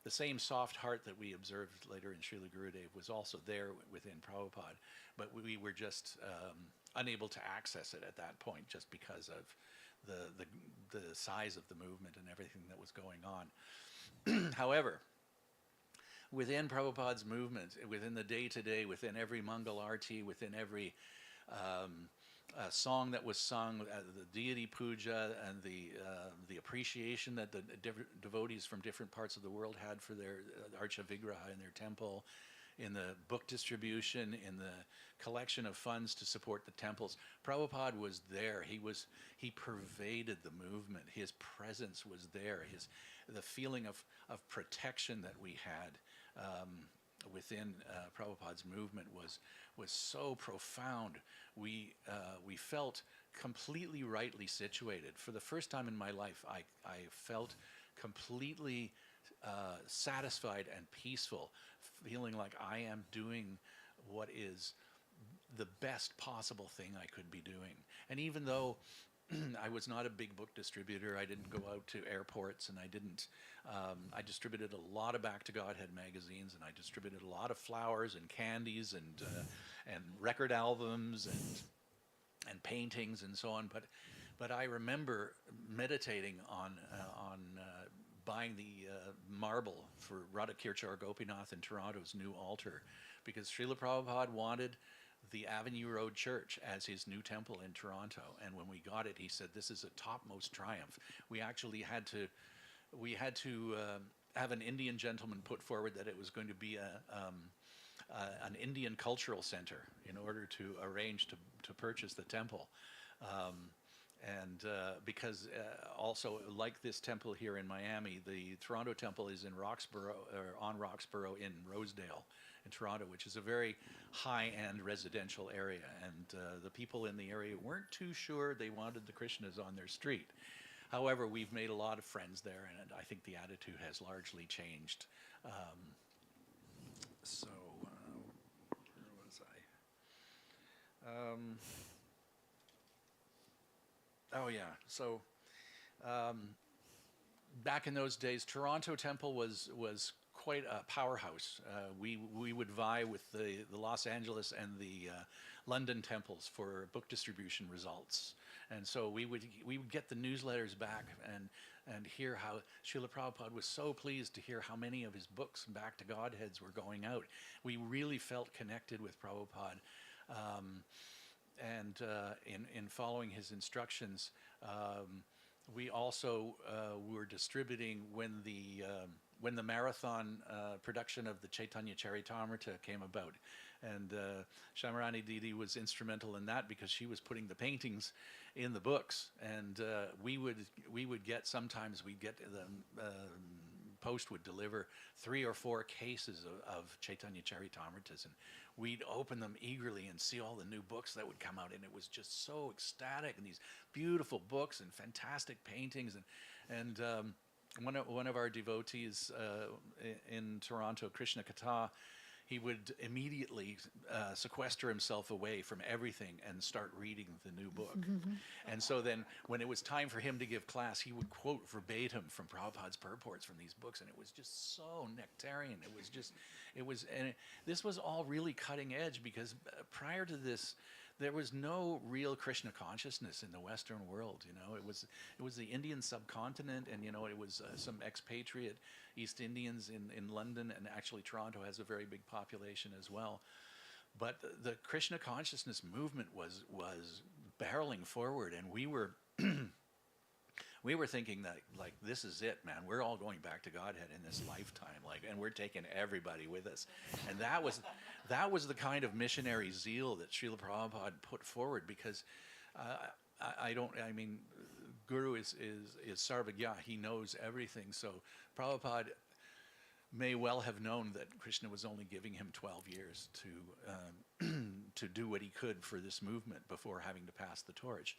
the same soft heart that we observed later in Srila Gurudev was also there within Prabhupada, but we were just unable to access it at that point just because of the size of the movement and everything that was going on. However, within Prabhupada's movement, within the day-to-day, within every Mangal Arti, within every song that was sung, the deity puja, and the appreciation that the devotees from different parts of the world had for their Archa Vigraha in their temple, in the book distribution, in the collection of funds to support the temples. Prabhupada was there. He pervaded the movement. His presence was there. The feeling of protection that we had within Prabhupada's movement was so profound. We felt completely rightly situated. For the first time in my life, I felt completely satisfied and peaceful, feeling like I am doing what is the best possible thing I could be doing. And even though I was not a big book distributor, I didn't go out to airports, and I distributed a lot of Back to Godhead magazines, and I distributed a lot of flowers and candies and record albums and paintings and so on. But I remember meditating on buying the marble for Radhakirchar Gopinath in Toronto's new altar, because Srila Prabhupada wanted the Avenue Road Church as his new temple in Toronto. And when we got it, he said, "This is a topmost triumph." We actually had to have an Indian gentleman put forward that it was going to be an Indian cultural center in order to arrange to purchase the temple. Because also, like this temple here in Miami, the Toronto temple is in Roxborough, or on Roxborough in Rosedale in Toronto, which is a very high-end residential area. And the people in the area weren't too sure they wanted the Krishnas on their street. However, we've made a lot of friends there, and I think the attitude has largely changed. Where was I? So back in those days, Toronto Temple was quite a powerhouse. We would vie with the Los Angeles and the London temples for book distribution results. And so we would get the newsletters back and hear how Srila Prabhupada was so pleased to hear how many of his books and Back to Godheads were going out. We really felt connected with Prabhupada. In following his instructions, we also were distributing when the marathon production of the Chaitanya Charitamrita came about. And Shamarani Didi was instrumental in that, because she was putting the paintings in the books. And we would get, sometimes we'd get, the post would deliver 3 or 4 cases of Chaitanya Charitamritas, and we'd open them eagerly and see all the new books that would come out, and it was just so ecstatic, and these beautiful books and fantastic paintings. And one of our devotees in Toronto, Krishna Kata, he would immediately sequester himself away from everything and start reading the new book. And so then when it was time for him to give class, he would quote verbatim from Prabhupada's purports from these books, and it was just so nectarian. This was all really cutting edge, because prior to this there was no real Krishna consciousness in the Western world. It was the Indian subcontinent, and it was some expatriate East Indians in London, and actually Toronto has a very big population as well. But the Krishna consciousness movement was barreling forward, and we were we were thinking that, like, this is it, man. We're all going back to Godhead in this lifetime, like, and we're taking everybody with us. And that was the kind of missionary zeal that Srila Prabhupada put forward, because I mean, Guru is Sarvagya. He knows everything. So Prabhupada may well have known that Krishna was only giving him 12 years to do what he could for this movement before having to pass the torch.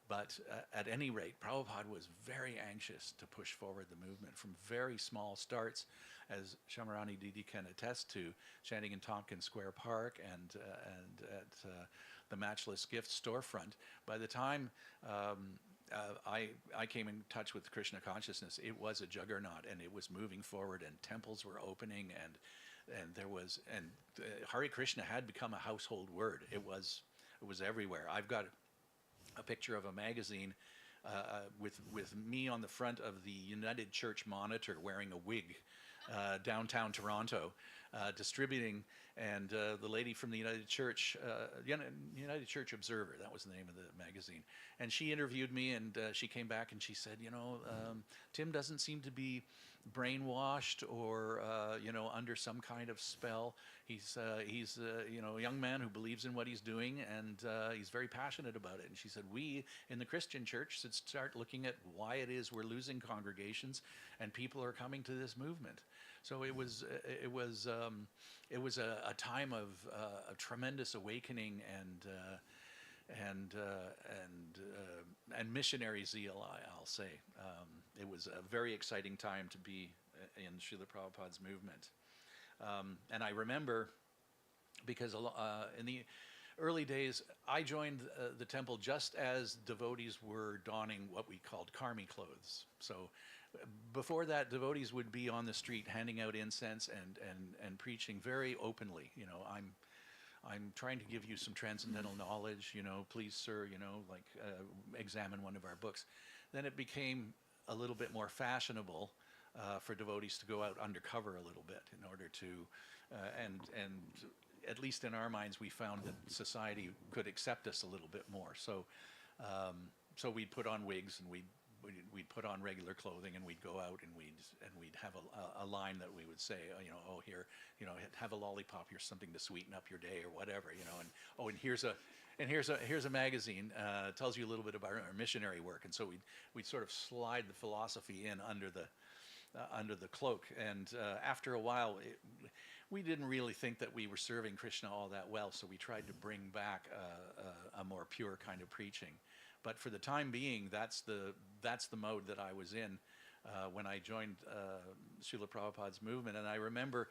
But at any rate, Prabhupada was very anxious to push forward the movement from very small starts, as Shamarani Didi can attest to, chanting in Tompkins Square Park and at the Matchless Gift storefront. By the time I came in touch with Krishna consciousness, it was a juggernaut, and it was moving forward, and temples were opening, and there was, and Hare Krishna had become a household word. It was everywhere. I've got a picture of a magazine with me on the front of the United Church Monitor wearing a wig, downtown Toronto, distributing, and the lady from the United Church Observer, that was the name of the magazine, and she interviewed me, and she came back and she said, Tim doesn't seem to be brainwashed or under some kind of spell. He's a young man who believes in what he's doing, and he's very passionate about it. And she said, we in the Christian church should start looking at why it is we're losing congregations and people are coming to this movement. So it was a time of a tremendous awakening and missionary zeal, I'll say. It was a very exciting time to be in Srila Prabhupada's movement. And I remember, because in the early days, I joined the temple just as devotees were donning what we called karmi clothes. So before that, devotees would be on the street handing out incense and preaching very openly. I'm trying to give you some transcendental knowledge, please, sir, examine one of our books. Then it became a little bit more fashionable for devotees to go out undercover a little bit in order to, and at least in our minds, we found that society could accept us a little bit more. So, so we'd put on wigs, and we'd put on regular clothing, and we'd go out and we'd have a line that we would say, here, have a lollipop, here's something to sweeten up your day or whatever, and here's a magazine, tells you a little bit about our missionary work. And so we'd sort of slide the philosophy in under the cloak. And after a while, we didn't really think that we were serving Krishna all that well, so we tried to bring back a more pure kind of preaching. But for the time being, that's the mode that I was in when I joined Srila Prabhupada's movement. And I remember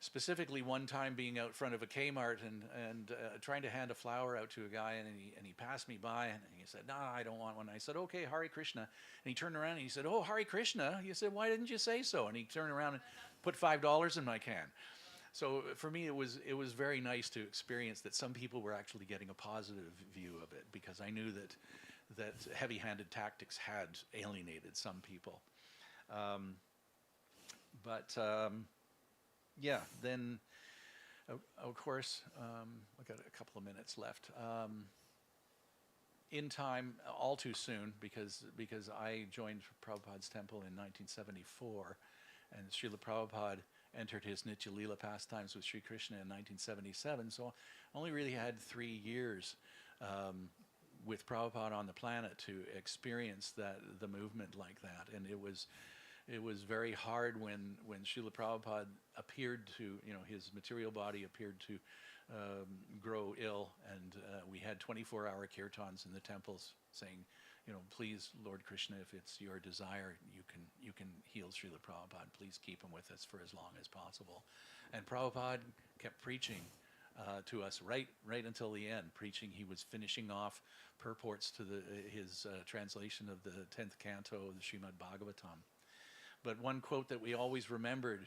specifically one time being out front of a Kmart and trying to hand a flower out to a guy, and he passed me by, and he said, "No, I don't want one." I said, "Okay, Hare Krishna." And he turned around and he said, "Oh, Hare Krishna." He said, "Why didn't you say so?" And he turned around and put $5 in my can. So for me, it was very nice to experience that some people were actually getting a positive view of it, because I knew that heavy-handed tactics had alienated some people. Yeah, then, of course, I've got a couple of minutes left. In time, all too soon, because I joined Prabhupada's temple in 1974, and Srila Prabhupada entered his Nitya Leela pastimes with Sri Krishna in 1977, so I only really had 3 years with Prabhupada on the planet to experience the movement like that. And it was very hard when Srila Prabhupada appeared to, his material body appeared to grow ill, and we had 24-hour kirtans in the temples saying, please, Lord Krishna, if it's your desire, you can heal Srila Prabhupada. Please keep him with us for as long as possible. And Prabhupada kept preaching to us right until the end. Preaching, he was finishing off purports to his translation of the 10th canto of the Srimad Bhagavatam. But one quote that we always remembered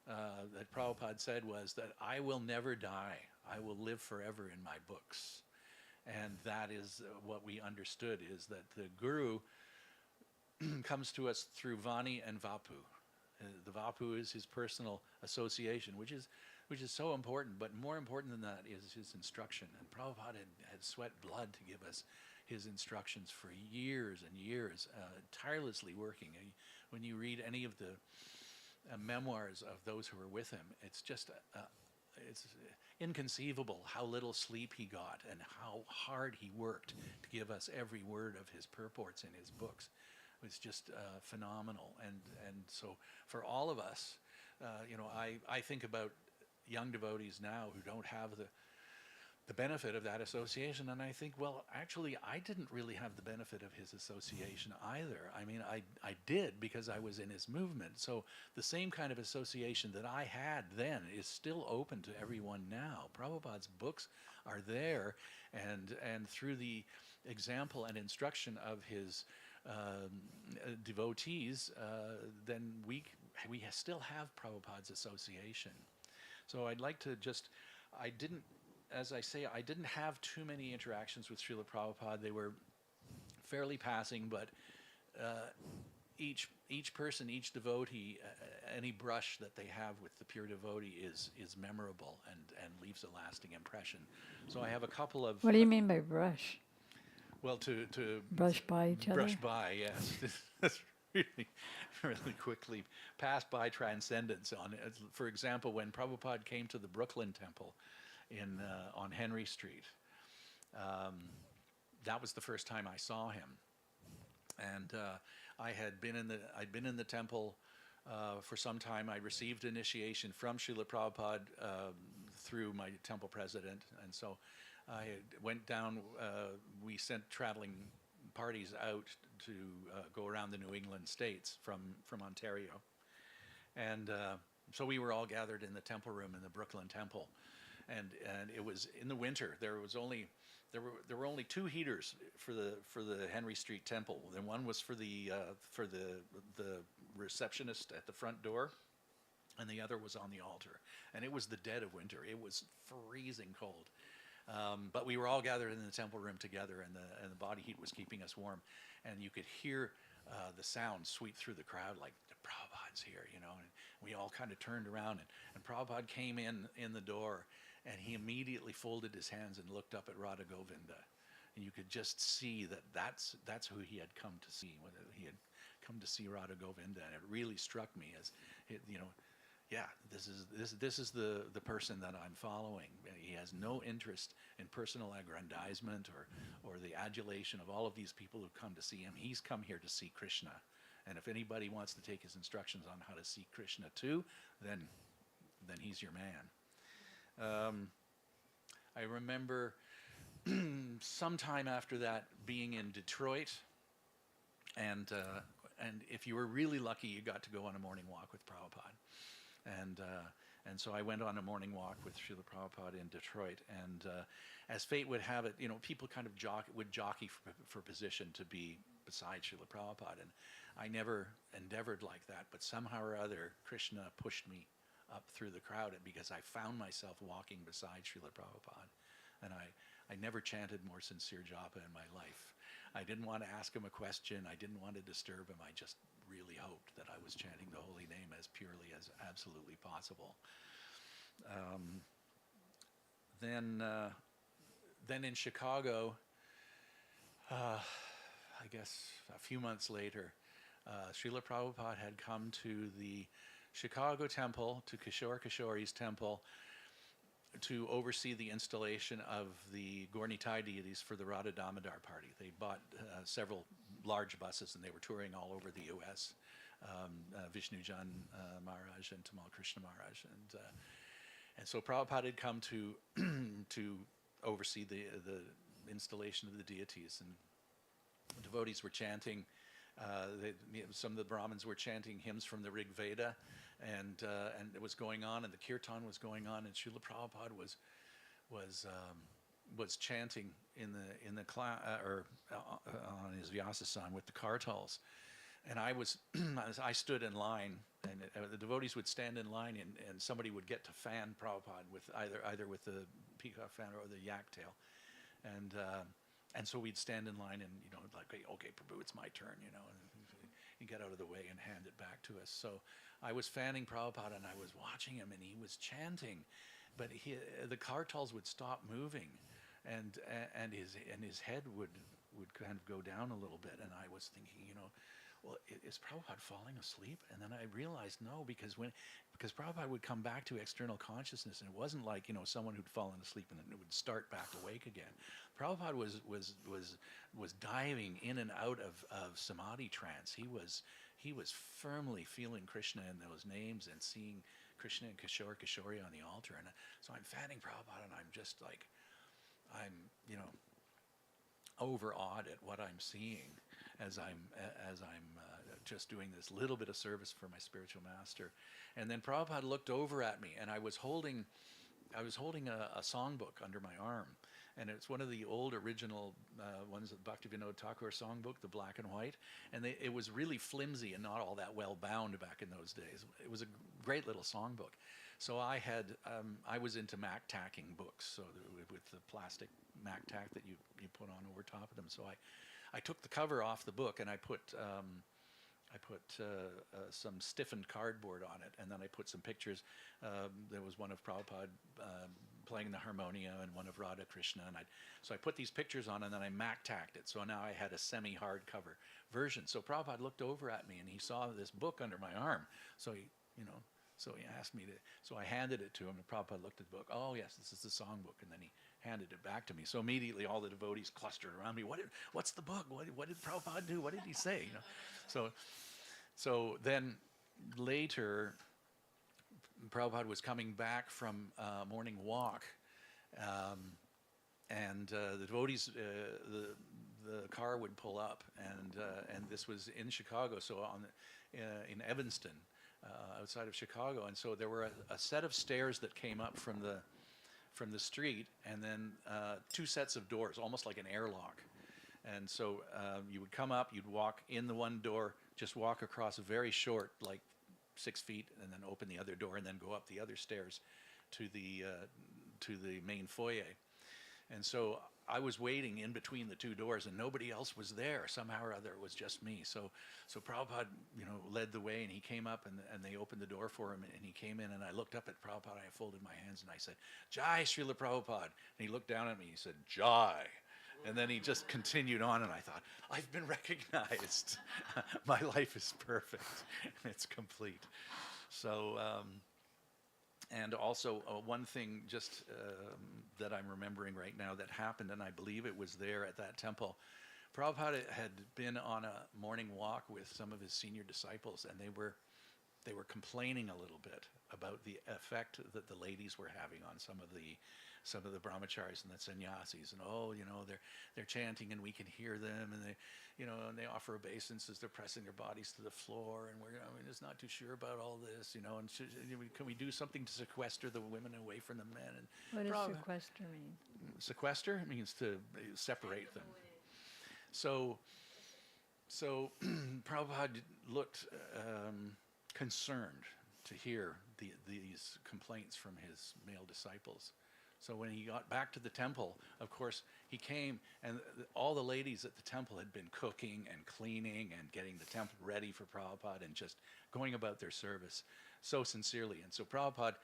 that Prabhupada said was that, "I will never die. I will live forever in my books." And that is what we understood, is that the Guru comes to us through Vani and Vapu. The Vapu is his personal association, which is so important. But more important than that is his instruction. And Prabhupada had sweat blood to give us his instructions for years and years, tirelessly working. When you read any of the memoirs of those who were with him, it's just it's inconceivable how little sleep he got and how hard he worked to give us every word of his purports in his books. It was just phenomenal. And so for all of us, I think about young devotees now who don't have the benefit of that association, and I think, well, actually, I didn't really have the benefit of his association either. I mean, I did, because I was in his movement. So the same kind of association that I had then is still open to everyone now. Prabhupada's books are there, and through the example and instruction of his devotees, then we still have Prabhupada's association. So I'd like to just, as I say, I didn't have too many interactions with Srila Prabhupada. They were fairly passing, but each person, each devotee, any brush that they have with the pure devotee is memorable and leaves a lasting impression. So I have a couple of... What do you mean by brush? Well, to Brush by each other? Brush by, yes. That's really quickly passed by transcendence. For example, when Prabhupada came to the Brooklyn Temple on Henry Street, that was the first time I saw him, and I'd been in the temple for some time. I received initiation from Srila Prabhupada through my temple president, and so I went down. We sent traveling parties out to go around the New England states from Ontario, and so we were all gathered in the temple room in the Brooklyn Temple, and it was in the winter. There were only two heaters for the Henry Street Temple. And one was for the receptionist at the front door, and the other was on the altar. And it was the dead of winter. It was freezing cold. But we were all gathered in the temple room together, and the body heat was keeping us warm. And you could hear the sound sweep through the crowd like, Prabhupada's here, And we all kind of turned around, and Prabhupada came in the door, and he immediately folded his hands and looked up at Radha Govinda. And you could just see that's who he had come to see. He had come to see Radha Govinda, and it really struck me as, this is the person that I'm following. He has no interest in personal aggrandizement or the adulation of all of these people who come to see him. He's come here to see Krishna. And if anybody wants to take his instructions on how to see Krishna too, then he's your man. I remember sometime after that being in Detroit, and if you were really lucky, you got to go on a morning walk with Prabhupada. And so I went on a morning walk with Srila Prabhupada in Detroit, and as fate would have it, people kind of would jockey for position to be beside Srila Prabhupada, and I never endeavored like that, but somehow or other, Krishna pushed me up through the crowd, because I found myself walking beside Srila Prabhupada, and I never chanted more sincere japa in my life. I didn't want to ask him a question. I didn't want to disturb him. I just really hoped that I was chanting the holy name as purely as absolutely possible. Then in Chicago, I guess a few months later, Srila Prabhupada had come to the Chicago temple, to Kishore Kishori's temple, to oversee the installation of the Gaur Nitai deities for the Radha Damodar party. They bought several large buses, and they were touring all over the U.S. Vishnujan Maharaj and Tamal Krishna Maharaj, and so Prabhupada had come to oversee the installation of the deities, and devotees were chanting. Some of the Brahmins were chanting hymns from the Rig Veda, and it was going on, and the kirtan was going on, and Srila Prabhupada was chanting in the class on his Vyasasan with the kartals, and I stood in line, and the devotees would stand in line, and somebody would get to fan Prabhupada with either with the peacock fan or the yak tail. And so we'd stand in line and, like, okay, Prabhu, it's my turn, and he'd get out of the way and hand it back to us. So I was fanning Prabhupada and I was watching him and he was chanting, but the kartals would stop moving, and his head would kind of go down a little bit, and I was thinking, well, is Prabhupada falling asleep? And then I realized no, because Prabhupada would come back to external consciousness, and it wasn't like someone who'd fallen asleep and then it would start back awake again. Prabhupada was diving in and out of samadhi trance. He was firmly feeling Krishna in those names and seeing Krishna and Kishori on the altar. And so I'm fanning Prabhupada, and I'm just like, I'm overawed at what I'm seeing as I'm just doing this little bit of service for my spiritual master. And then Prabhupada looked over at me, and I was holding a songbook under my arm, and it's one of the old original ones, the Bhaktivinoda Thakur songbook, the black and white, and it was really flimsy and not all that well bound back in those days. It was a great little songbook. So I was into Mac tacking books, so with the plastic Mac tack that you put on over top of them. So I took the cover off the book and I put some stiffened cardboard on it, and then I put some pictures. There was one of Prabhupada playing the harmonia and one of Radha Krishna, and so I put these pictures on, and then I Mac tacked it. So now I had a semi-hardcover version. So Prabhupada looked over at me and he saw this book under my arm. So he asked me to. So I handed it to him, and Prabhupada looked at the book. Oh yes, this is the songbook, and then he handed it back to me. So immediately all the devotees clustered around me. What's the book? What did Prabhupada do? What did he say? So then later, Prabhupada was coming back from a morning walk, and the devotees, the car would pull up, and this was in Chicago, so in Evanston, outside of Chicago, and so there were a set of stairs that came up from the street, and then two sets of doors, almost like an airlock. And so you would come up, you'd walk in the one door, just walk across a very short, like 6 feet, and then open the other door, and then go up the other stairs to the main foyer. And so I was waiting in between the two doors, and nobody else was there. Somehow or other, it was just me. So Prabhupada, led the way, and he came up, and they opened the door for him, and he came in, and I looked up at Prabhupada, I folded my hands, and I said, "Jai, Srila Prabhupada." And he looked down at me, he said, "Jai." And then he just continued on, and I thought, I've been recognized. My life is perfect. It's complete. So, and also one thing just that I'm remembering right now that happened, and I believe it was there at that temple. Prabhupada had been on a morning walk with some of his senior disciples, and they were complaining a little bit about the effect that the ladies were having on some of the brahmacharis and the sannyasis, and they're chanting and we can hear them, and they offer obeisances, they're pressing their bodies to the floor, and we're just not too sure about all this, and can we do something to sequester the women away from the men? And what does sequester mean? Sequester means to separate them. So Prabhupada looked concerned to hear these complaints from his male disciples. So when he got back to the temple, of course, he came, and all the ladies at the temple had been cooking and cleaning and getting the temple ready for Prabhupada and just going about their service so sincerely. And so Prabhupada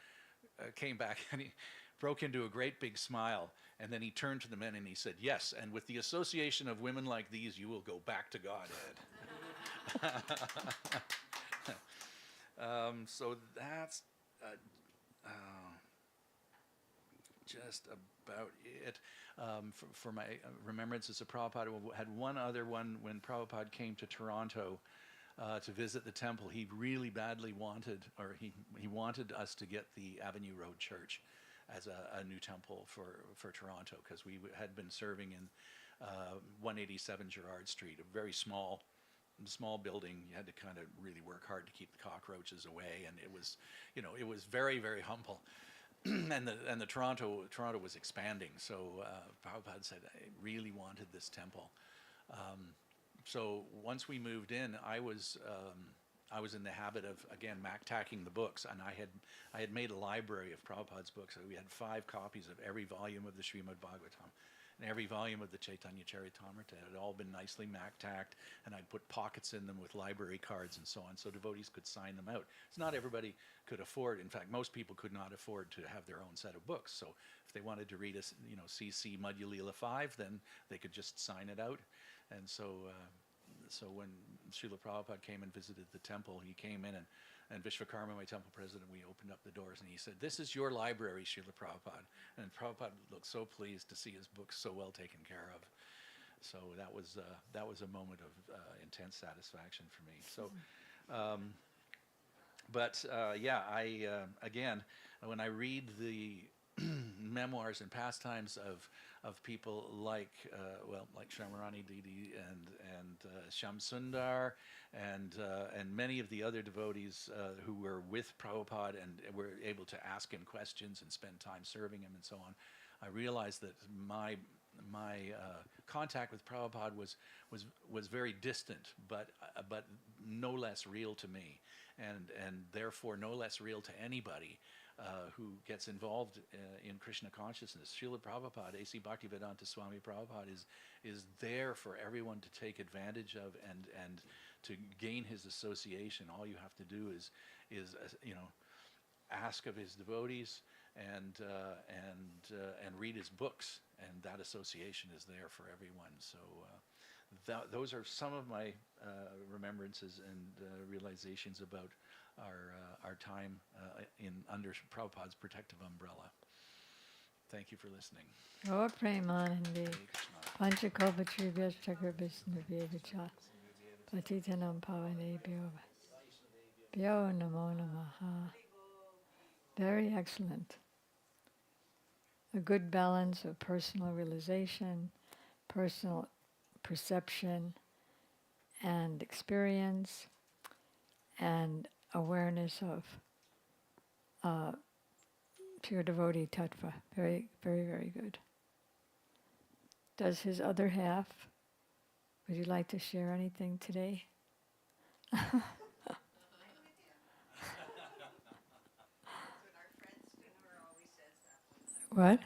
came back, and he broke into a great big smile, and then he turned to the men and he said, "Yes, and with the association of women like these, you will go back to Godhead." So that's just about it for my remembrances of Prabhupada. I had one other one when Prabhupada came to Toronto to visit the temple. He really badly wanted, or he wanted us to get the Avenue Road Church as a new temple for Toronto, because we had been serving in 187 Gerrard Street, a very small building. You had to kind of really work hard to keep the cockroaches away, and it was very, very humble. and the Toronto was expanding, so Prabhupada said, "I really wanted this temple." So once we moved in, I was in the habit of, again, Mac-tacking the books, and I had made a library of Prabhupada's books. So we had 5 copies of every volume of the Srimad Bhagavatam. and every volume of the Chaitanya Charitamrita had all been nicely tacked, and I'd put pockets in them with library cards and so on, so devotees could sign them out. It's not everybody could afford. In fact, most people could not afford to have their own set of books. So if they wanted to read CC Madhya Leela 5, then they could just sign it out. And so when Srila Prabhupada came and visited the temple, he came in, and Vishvakarma, my temple president, we opened up the doors, and he said, "This is your library, Srila Prabhupada." And Prabhupada looked so pleased to see his books so well taken care of. So that was a moment of intense satisfaction for me. So, again, when I read the memoirs and pastimes of people like Shamarani Didi and Shyam Sundar and many of the other devotees who were with Prabhupada and were able to ask him questions and spend time serving him and so on, I realized that my contact with Prabhupada was very distant, but no less real to me, and therefore no less real to anybody who gets involved in Krishna consciousness. Srila Prabhupada, A.C. Bhaktivedanta Swami Prabhupada, is there for everyone to take advantage of and to gain his association. All you have to do is ask of his devotees and read his books, and that association is there for everyone. So those are some of my remembrances and realizations about our time under Prabhupada's protective umbrella. Thank you for listening. O Premanandi, Hare Krishna. Panchakalpatribhyas Chakrabhisnubhyevacha, Patitanam Pavanebhyo, Bhyo Namo Namaha. Very excellent. A good balance of personal realization, personal perception, and experience, and awareness of pure devotee tattva. Very, very, very good. Does his other half, would you like to share anything today? What?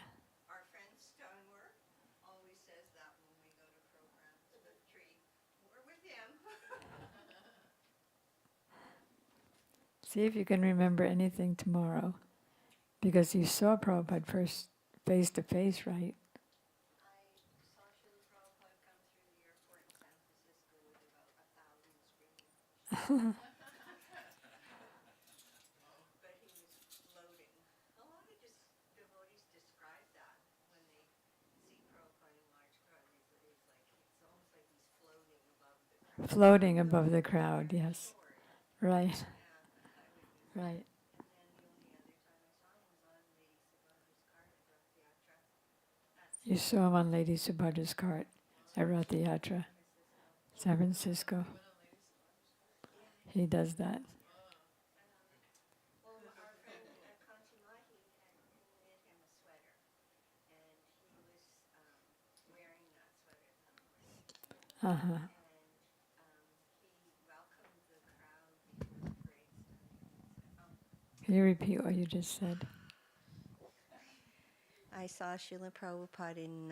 Our friend Stonework always says that when we go to programs with Tree. We're with him. See if you can remember anything tomorrow, because you saw Prabhupada first face to face, right? I saw Srila Prabhupada come through the airport in San Francisco with about 1,000 screaming. But he was floating. A lot of devotees describe that when they see Prabhupada in large crowds. It's almost like he's floating above the crowd. Floating above the crowd, yes. Right, Yeah, right. and then the only other time I saw him was on Lady Subhadra's cart at Rath Yatra. That's You saw him on Lady Subhadра's cart at Rath Yatra, San Francisco. He does that. Well, our friend Kanchi Mahi had knitted him a sweater, and he was wearing that sweater that morning. Uh-huh. And he welcomed the crowd before the parade started. Can you repeat what you just said? I saw Srila Prabhupada in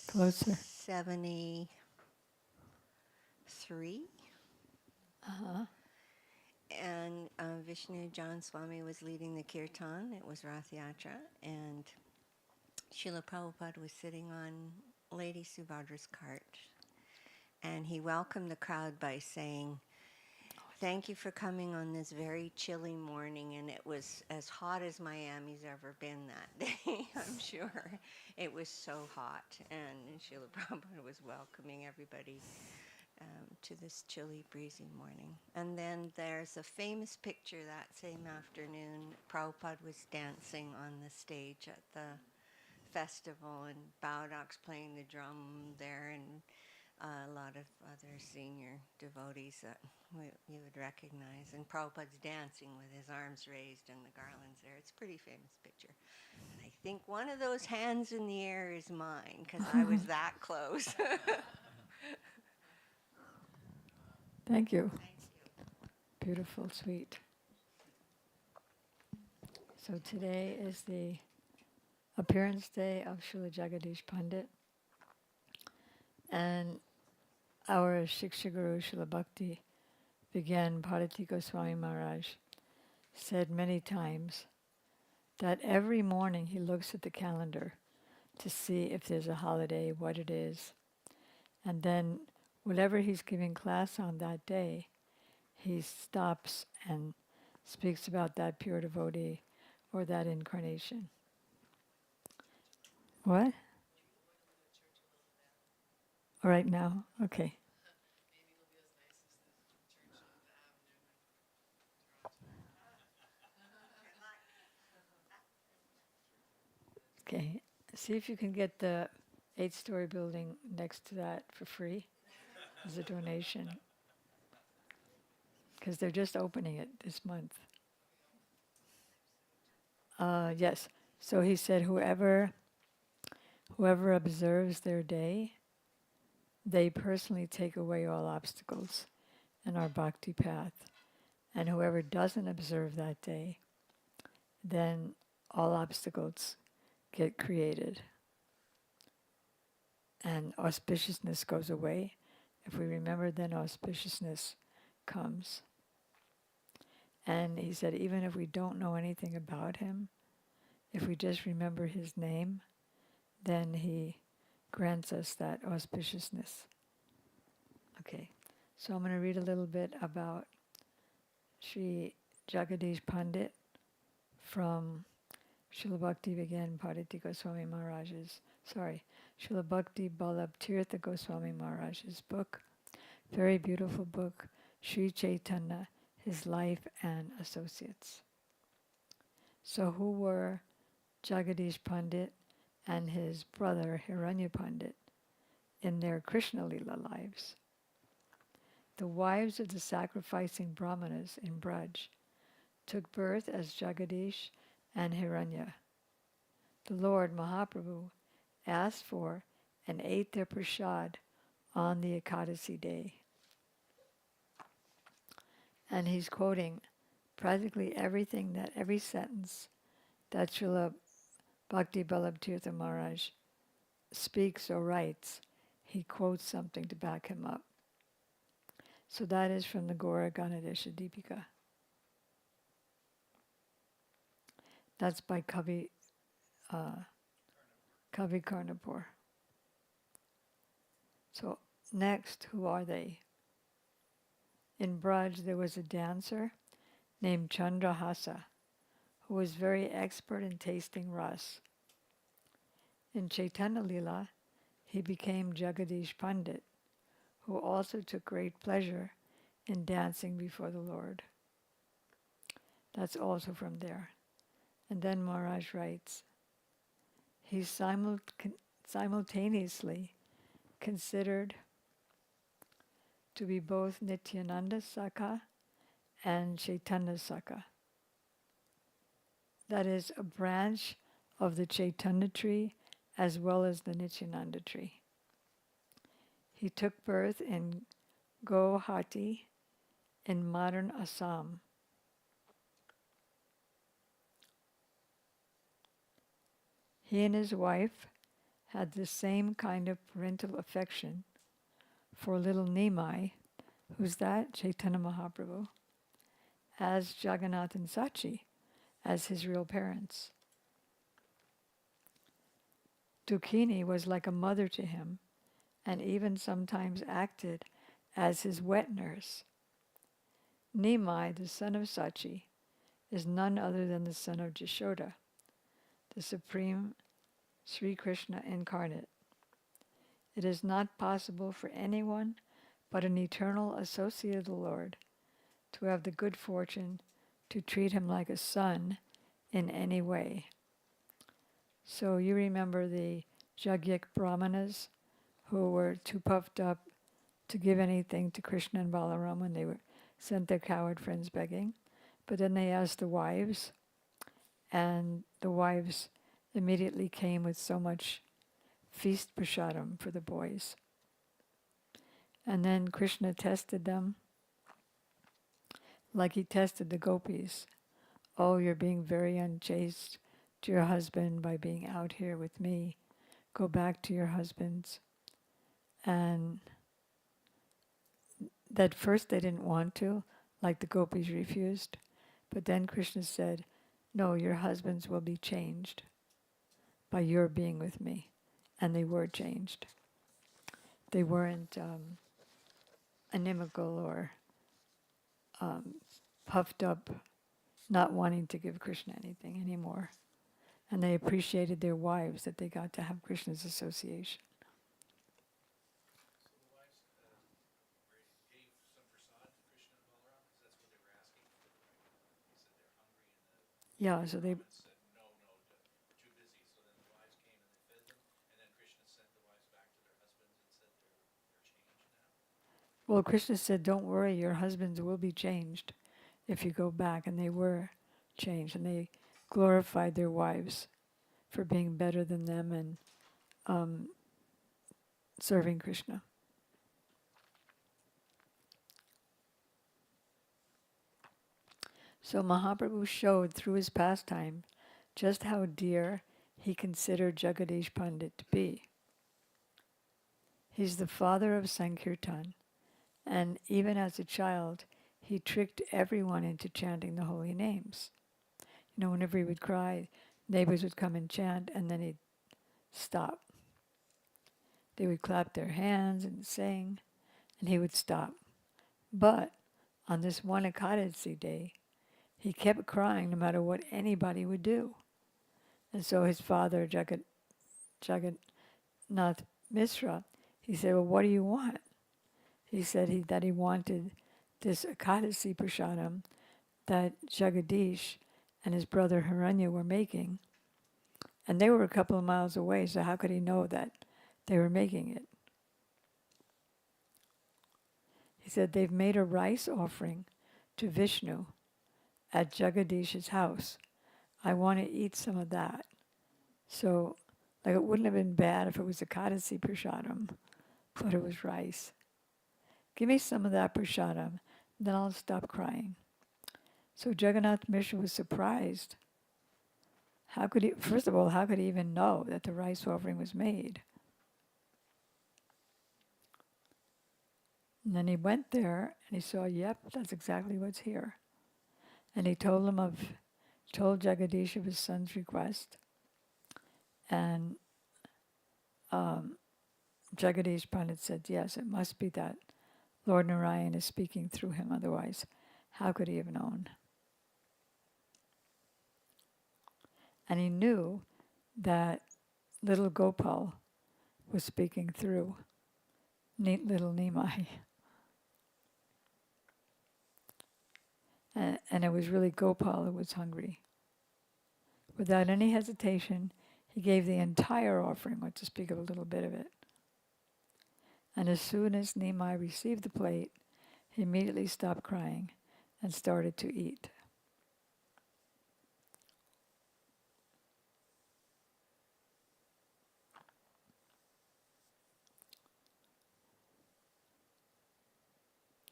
Closer. 1973. Uh-huh. And Vishnu John Swami was leading the kirtan. It was Rath Yatra. And Srila Prabhupada was sitting on Lady Subhadra's cart. And he welcomed the crowd by saying, "Thank you for coming on this very chilly morning." And it was as hot as Miami's ever been that day, I'm sure. It was so hot. And Srila Prabhupada was welcoming everybody to this chilly, breezy morning. And then there's a famous picture that same afternoon. Prabhupada was dancing on the stage at the festival, and Bowdok's playing the drum there, and a lot of other senior devotees that you would recognize. And Prabhupada's dancing with his arms raised and the garlands there. It's a pretty famous picture. And I think one of those hands in the air is mine, because I was that close. Thank you. Thank you. Beautiful, sweet. So today is the appearance day of Srila Jagadish Pandit. And our Shiksha Guru Srila Bhakti began Bharati Goswami Maharaj said many times that every morning he looks at the calendar to see if there's a holiday, what it is, and then whatever he's giving class on that day, he stops and speaks about that pure devotee or that incarnation. What? All right now? Okay. Okay. See if you can get the 8-story building next to that for free as a donation. Because they're just opening it this month. Yes. So he said, whoever observes their day, they personally take away all obstacles in our bhakti path. And whoever doesn't observe that day, then all obstacles get created. And auspiciousness goes away. If we remember, then auspiciousness comes. And he said, even if we don't know anything about him, if we just remember his name, then he grants us that auspiciousness. Okay, so I'm going to read a little bit about Sri Jagadish Pandit from Srila Bhakti Vigyan Bharati Goswami Maharaj's, Srila Bhakti Ballabh Tirtha Goswami Maharaj's book. Very beautiful book, Sri Chaitanya, His Life and Associates. So who were Jagadish Pandit and his brother Hiranya Pandit in their Krishna Lila lives? The wives of the sacrificing brahmanas in Braj took birth as Jagadish and Hiranya. The Lord Mahaprabhu asked for and ate their prasad on the Ekadasi day. And he's quoting practically everything, that every sentence that Srila Bhakti Ballabh Tirtha Maharaj speaks or writes, he quotes something to back him up. So that is from the Gaura Ganadesha Deepika. That's by Kavi Karnapur. So next, who are they? In Braj, there was a dancer named Chandrahasa, who was very expert in tasting ras. In Chaitanya Lila, he became Jagadish Pandit, who also took great pleasure in dancing before the Lord. That's also from there. And then Maharaj writes, he simultaneously considered to be both Nityananda Sakha and Chaitanya Sakha. That is a branch of the Chaitanya tree as well as the Nityananda tree. He took birth in Guwahati in modern Assam. He and his wife had the same kind of parental affection for little Nimai, who's that? Chaitanya Mahaprabhu, as Jagannath and Sachi, as his real parents. Dukhini was like a mother to him, and even sometimes acted as his wet nurse. Nimai, the son of Sachi, is none other than the son of Jashoda, the supreme Sri Krishna incarnate. It is not possible for anyone but an eternal associate of the Lord to have the good fortune to treat him like a son in any way. So you remember the Jagyak Brahmanas who were too puffed up to give anything to Krishna and Balaram when they sent their coward friends begging. But then they asked the wives, and the wives immediately came with so much feast prasadam for the boys. And then Krishna tested them like he tested the gopis. Oh, you're being very unchaste, to your husband by being out here with me. Go back to your husbands. And that first they didn't want to, like the gopis refused. But then Krishna said, no, your husbands will be changed by your being with me. And they were changed. They weren't inimical or puffed up, not wanting to give Krishna anything anymore. And they appreciated their wives that they got to have Krishna's association. So the wives gave some prasad to Krishna and Balaram, because that's what they were asking for, right? They said they're hungry, and the Yeah, so they Brahmins said, no, we're too busy. So then the wives came and they fed them, and then Krishna sent the wives back to their husbands and said they're changed now. well, Krishna said, don't worry, your husbands will be changed if you go back. And they were changed. And they glorified their wives for being better than them and serving Krishna. So Mahaprabhu showed through his pastime just how dear he considered Jagadish Pandit to be. He's the father of Sankirtan, and even as a child, he tricked everyone into chanting the holy names. You know, whenever he would cry, neighbors would come and chant, and then he'd stop. They would clap their hands and sing, and he would stop. But on this one Ekadasi day, he kept crying no matter what anybody would do. And so his father, Jagannath Mishra, he said, well, what do you want? He said that he wanted this Ekadasi Prasadam that Jagadish and his brother Hiranya were making. And they were a couple of miles away, so how could he know that they were making it? He said, they've made a rice offering to Vishnu at Jagadish's house. I want to eat some of that. So, like, it wouldn't have been bad if it was Ekadasi Prasadam, but it was rice. Give me some of that Prasadam, then I'll stop crying. So Jagannath Mishra was surprised. First of all, how could he even know that the rice offering was made? And then he went there and he saw, yep, that's exactly what's here. And he told Jagadish of his son's request. And Jagadish Pandit said, yes, it must be that Lord Narayan is speaking through him, otherwise, how could he have known? And he knew that little Gopal was speaking through neat little Nimai. And it was really Gopal who was hungry. Without any hesitation, he gave the entire offering, or to speak of a little bit of it. And as soon as Nimai received the plate, he immediately stopped crying and started to eat.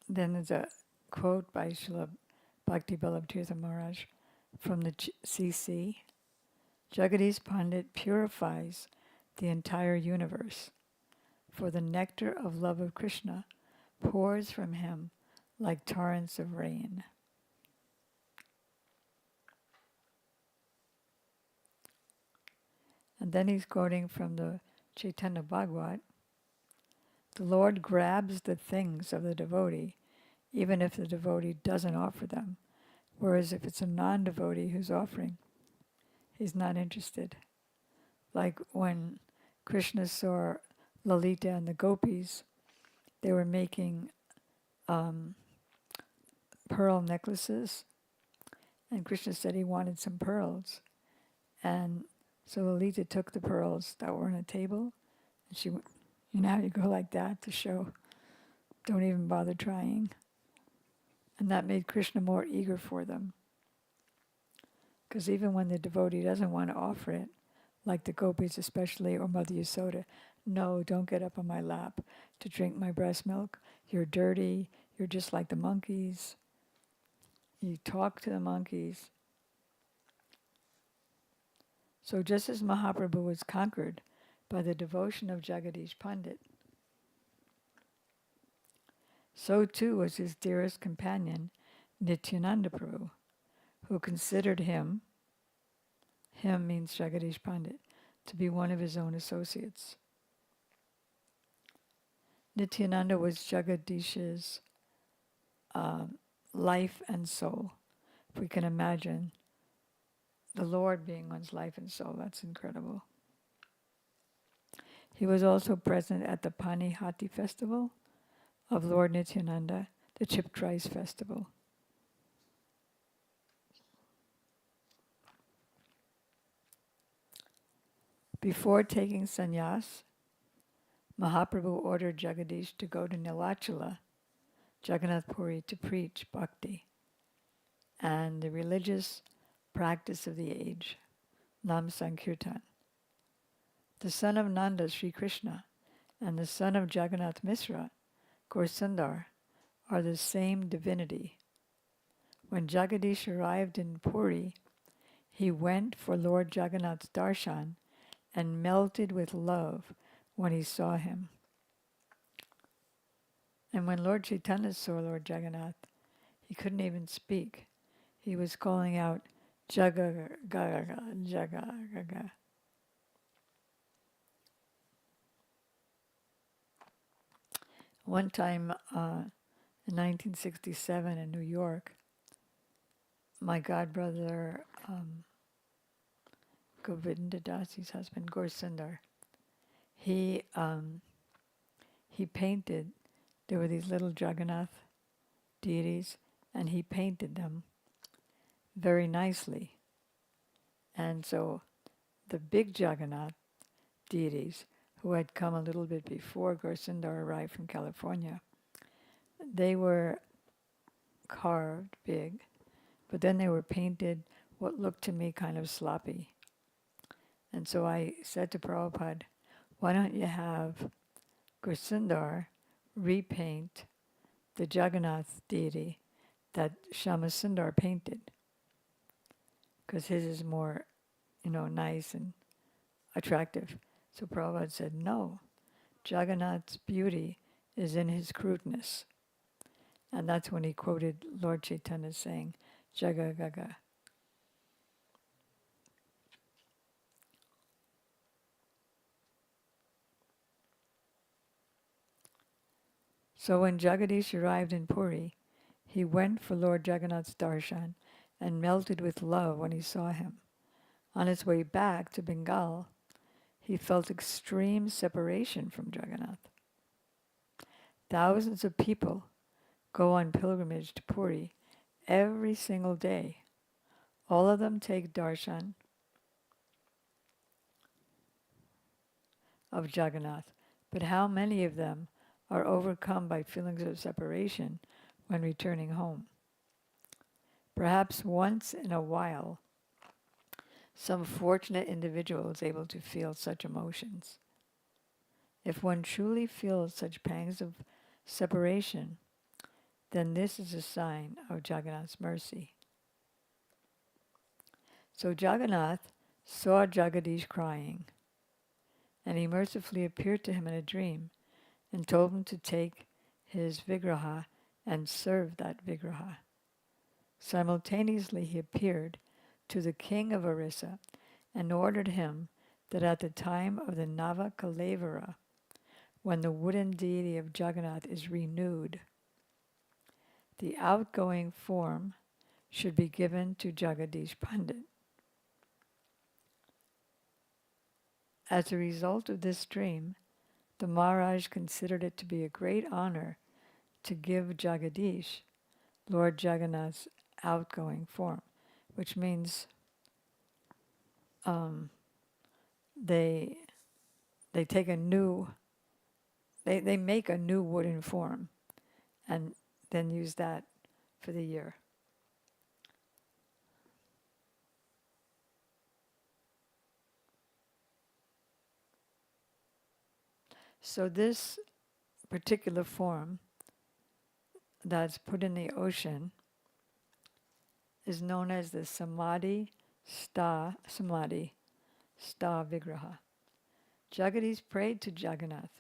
Then there's a quote by Srila Bhakti Vallabha Maharaj from the CC. Jagadish Pandit purifies the entire universe, for the nectar of love of Krishna pours from him like torrents of rain. And then he's quoting from the Chaitanya Bhagavat. The Lord grabs the things of the devotee, even if the devotee doesn't offer them. Whereas if it's a non-devotee who's offering, he's not interested. Like when Krishna saw Lalita and the gopis, they were making pearl necklaces, and Krishna said he wanted some pearls. And so Lalita took the pearls that were on a table, and she, you know how you go like that to show, don't even bother trying. And that made Krishna more eager for them. Because even when the devotee doesn't want to offer it, like the gopis especially, or Mother Yasoda, no, don't get up on my lap to drink my breast milk. You're dirty. You're just like the monkeys. You talk to the monkeys. So just as Mahaprabhu was conquered by the devotion of Jagadish Pandit, so too was his dearest companion, Nityananda Prabhu, who considered him means Jagadish Pandit, to be one of his own associates. Nityananda was Jagadish's life and soul. If we can imagine the Lord being one's life and soul, that's incredible. He was also present at the Panihati festival of Lord Nityananda, the chipped rice festival. Before taking sannyas, Mahaprabhu ordered Jagadish to go to Nilachala, Jagannath Puri, to preach bhakti and the religious practice of the age, Nam Sankirtan. The son of Nanda, Sri Krishna, and the son of Jagannath Misra, Gaur-Sundar, are the same divinity. When Jagadish arrived in Puri, he went for Lord Jagannath's darshan and melted with love when he saw him. And when Lord Chaitanya saw Lord Jagannath, he couldn't even speak. He was calling out, Jagagaga, Jagagaga. One time in 1967 in New York, my godbrother, Govinda Dasi's husband, Gaur-Sundar, he painted, there were these little Jagannath deities, and he painted them very nicely. And so the big Jagannath deities, who had come a little bit before Gaur-Sundar arrived from California, they were carved big, but then they were painted what looked to me kind of sloppy. And so I said to Prabhupada, why don't you have Gaur-Sundar repaint the Jagannath deity that Shyama-Sundar painted? Because his is more, nice and attractive. So Prabhupada said, no, Jagannath's beauty is in his crudeness. And that's when he quoted Lord Chaitanya saying, Jagagaga. So when Jagadish arrived in Puri, he went for Lord Jagannath's darshan and melted with love when he saw him. On his way back to Bengal, he felt extreme separation from Jagannath. Thousands of people go on pilgrimage to Puri every single day. All of them take darshan of Jagannath, but how many of them are overcome by feelings of separation when returning home? Perhaps once in a while, some fortunate individual is able to feel such emotions. If one truly feels such pangs of separation, then this is a sign of Jagannath's mercy. So Jagannath saw Jagadish crying, and he mercifully appeared to him in a dream and told him to take his vigraha and serve that vigraha. Simultaneously he appeared to the king of Orissa and ordered him that at the time of the Nava Kalevara, when the wooden deity of Jagannath is renewed, the outgoing form should be given to Jagadish Pandit. As a result of this dream, the Maharaj considered it to be a great honor to give Jagadish, Lord Jagannath's outgoing form, which means they take a new, they make a new wooden form and then use that for the year. So this particular form that's put in the ocean is known as the Samadhi Sta Samadhi sta vigraha. Jagadish prayed to Jagannath,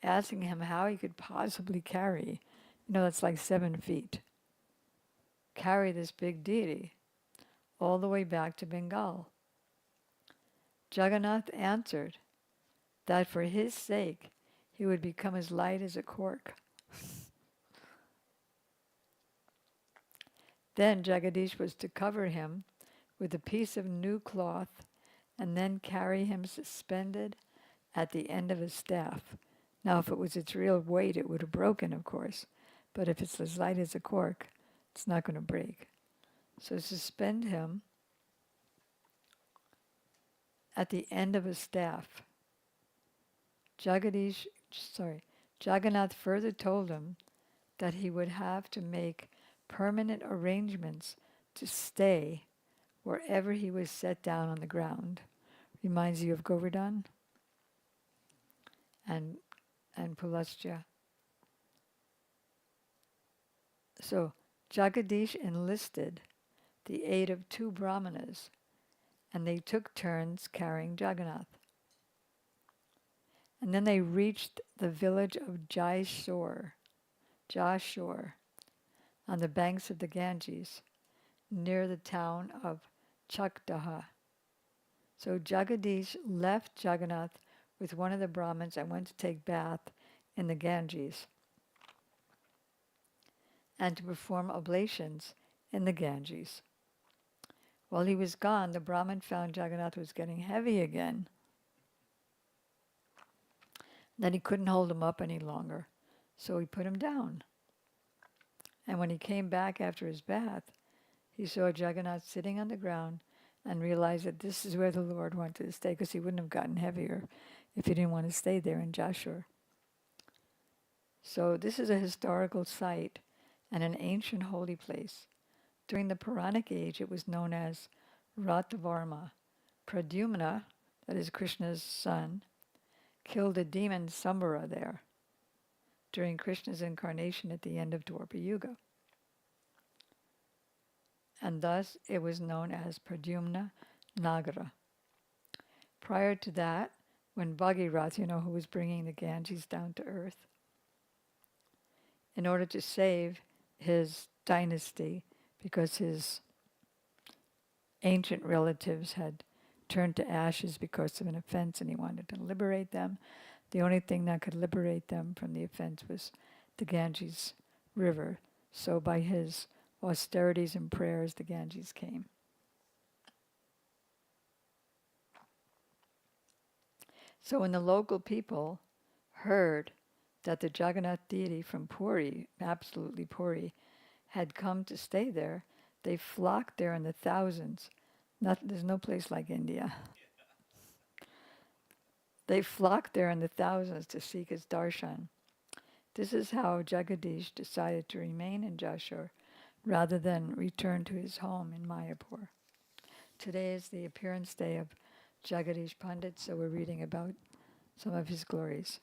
asking him how he could possibly carry, that's like 7 feet, carry this big deity all the way back to Bengal. Jagannath answered that for his sake he would become as light as a cork. Then Jagadish was to cover him with a piece of new cloth and then carry him suspended at the end of a staff. Now, if it was its real weight, it would have broken, of course. But if it's as light as a cork, it's not going to break. So suspend him at the end of a staff. Jagannath further told him that he would have to make permanent arrangements to stay wherever he was set down on the ground. Reminds you of Govardhan and Pulastya. So Jagadish enlisted the aid of 2 brahmanas, and they took turns carrying Jagannath. And then they reached the village of Jashore, on the banks of the Ganges, near the town of Chakdaha. So Jagadish left Jagannath with one of the Brahmins and went to take bath in the Ganges and to perform oblations in the Ganges. While he was gone, the Brahmin found Jagannath was getting heavy again. Then he couldn't hold him up any longer, so he put him down. And when he came back after his bath, he saw Jagannath sitting on the ground and realized that this is where the Lord wanted to stay, because he wouldn't have gotten heavier if he didn't want to stay there in Jashur. So this is a historical site and an ancient holy place. During the Puranic age, it was known as Ratavarma. Pradyumna, that is Krishna's son, killed the demon Sambara there during Krishna's incarnation at the end of Dwapara Yuga. And thus it was known as Pradyumna Nagara. Prior to that, when Bhagirath, who was bringing the Ganges down to earth, in order to save his dynasty, because his ancient relatives had turned to ashes because of an offense and he wanted to liberate them, the only thing that could liberate them from the offense was the Ganges River. So by his austerities and prayers, the Ganges came. So when the local people heard that the Jagannath deity from Puri, absolutely Puri, had come to stay there, they flocked there in the thousands. There's no place like India. They flocked there in the thousands to seek his darshan. This is how Jagadish decided to remain in Jashur rather than return to his home in Mayapur. Today is the appearance day of Jagadish Pandit, so we're reading about some of his glories.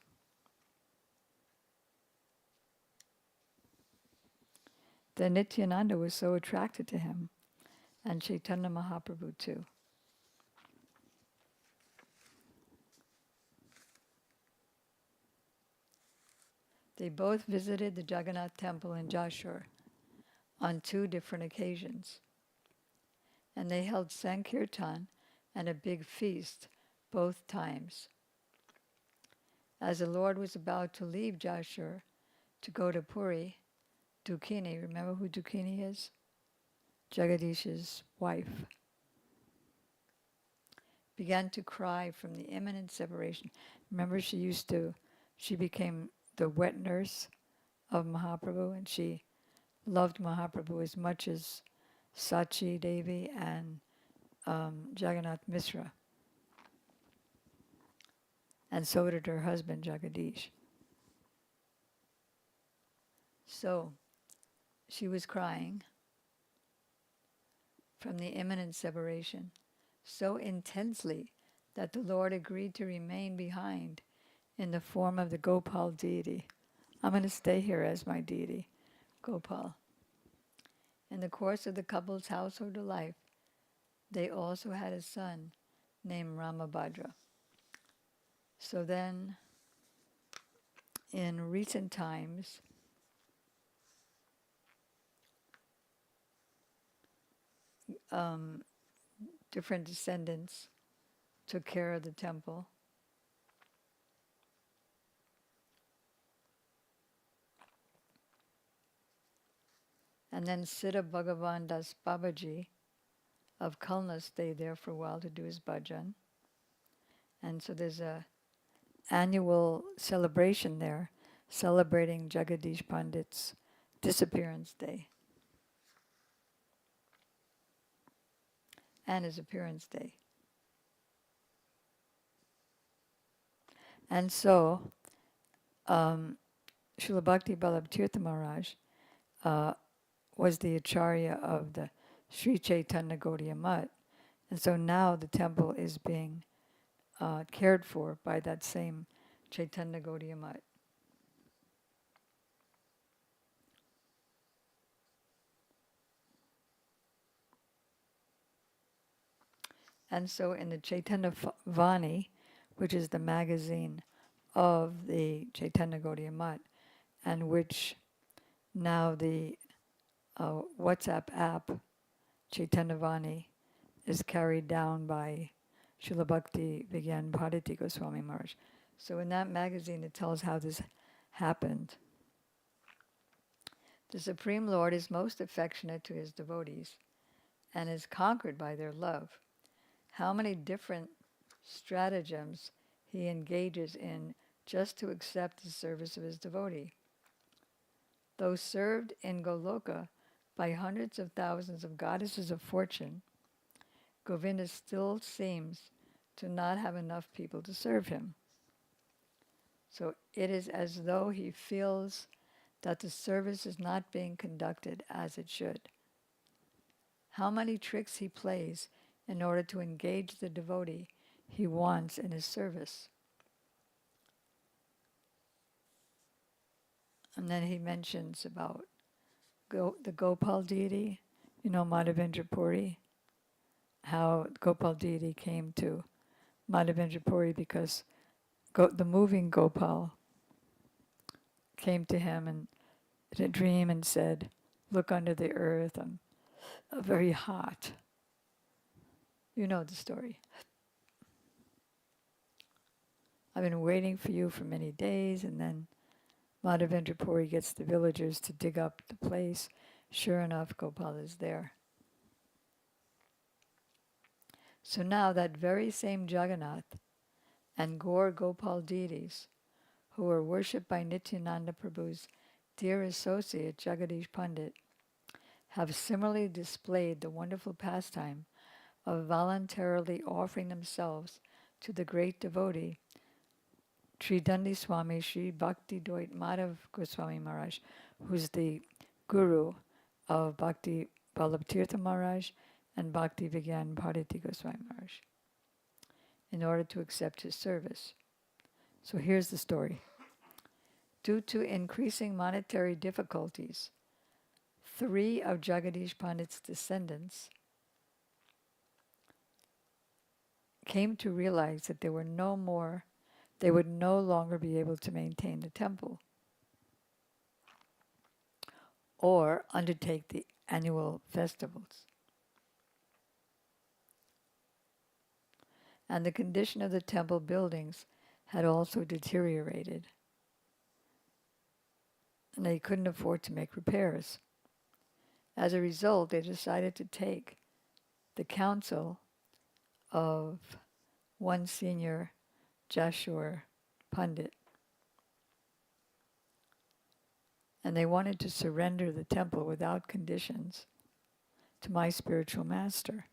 Then Nityananda was so attracted to him, and Chaitanya Mahaprabhu too. They both visited the Jagannath temple in Jashur on 2 different occasions. And they held Sankirtan and a big feast both times. As the Lord was about to leave Jashur to go to Puri, Dukini, remember who Dukini is? Jagadish's wife, began to cry from the imminent separation. Remember, she became the wet nurse of Mahaprabhu, and she loved Mahaprabhu as much as Sachi Devi and Jagannath Mishra. And so did her husband, Jagadish. So she was crying from the imminent separation so intensely that the Lord agreed to remain behind in the form of the Gopal deity. I'm going to stay here as my deity, Gopal. In the course of the couple's household life, they also had a son named Ramabhadra. So then, in recent times, different descendants took care of the temple. And then Siddha Bhagavan Das Babaji of Kalna stayed there for a while to do his bhajan. And so there's a annual celebration there, celebrating Jagadish Pandit's disappearance day and his appearance day. And so, Srila Bhakti Vallabh Tirtha Maharaj was the Acharya of the Sri Chaitanya Gaudiya Math. And so now the temple is being cared for by that same Chaitanya Gaudiya Math. And so in the Chaitanya Vani, which is the magazine of the Chaitanya Gaudiya Math, and which now the WhatsApp app, Chaitanya Vani, is carried down by Srila Bhakti Vigyan Bharati Goswami Maharaj. So in that magazine it tells how this happened. The Supreme Lord is most affectionate to his devotees and is conquered by their love. How many different stratagems he engages in just to accept the service of his devotee. Though served in Goloka by hundreds of thousands of goddesses of fortune, Govinda still seems to not have enough people to serve him. So it is as though he feels that the service is not being conducted as it should. How many tricks he plays in order to engage the devotee he wants in his service. And then he mentions about the Gopal deity, Madhavendra Puri, how Gopal deity came to Madhavendra Puri because the moving Gopal came to him and in a dream and said, "Look under the earth, I'm very hot." You know the story. "I've been waiting for you for many days," and then Madhavendra Puri gets the villagers to dig up the place. Sure enough, Gopal is there. So now that very same Jagannath and Gaur Gopal deities, who were worshipped by Nityananda Prabhu's dear associate Jagadish Pandit, have similarly displayed the wonderful pastime of voluntarily offering themselves to the great devotee, Tridandi Swami Sri Bhakti Doit Madhav Goswami Maharaj, who's the guru of Bhakti Vallabh Tirtha Maharaj and Bhakti Vigyan Bharati Goswami Maharaj, in order to accept his service. So here's the story. Due to increasing monetary difficulties, 3 of Jagadish Pandit's descendants came to realize that they would no longer be able to maintain the temple or undertake the annual festivals. And the condition of the temple buildings had also deteriorated, and they couldn't afford to make repairs. As a result, they decided to take the counsel of one senior Jashur Pandit, and they wanted to surrender the temple without conditions to my spiritual master,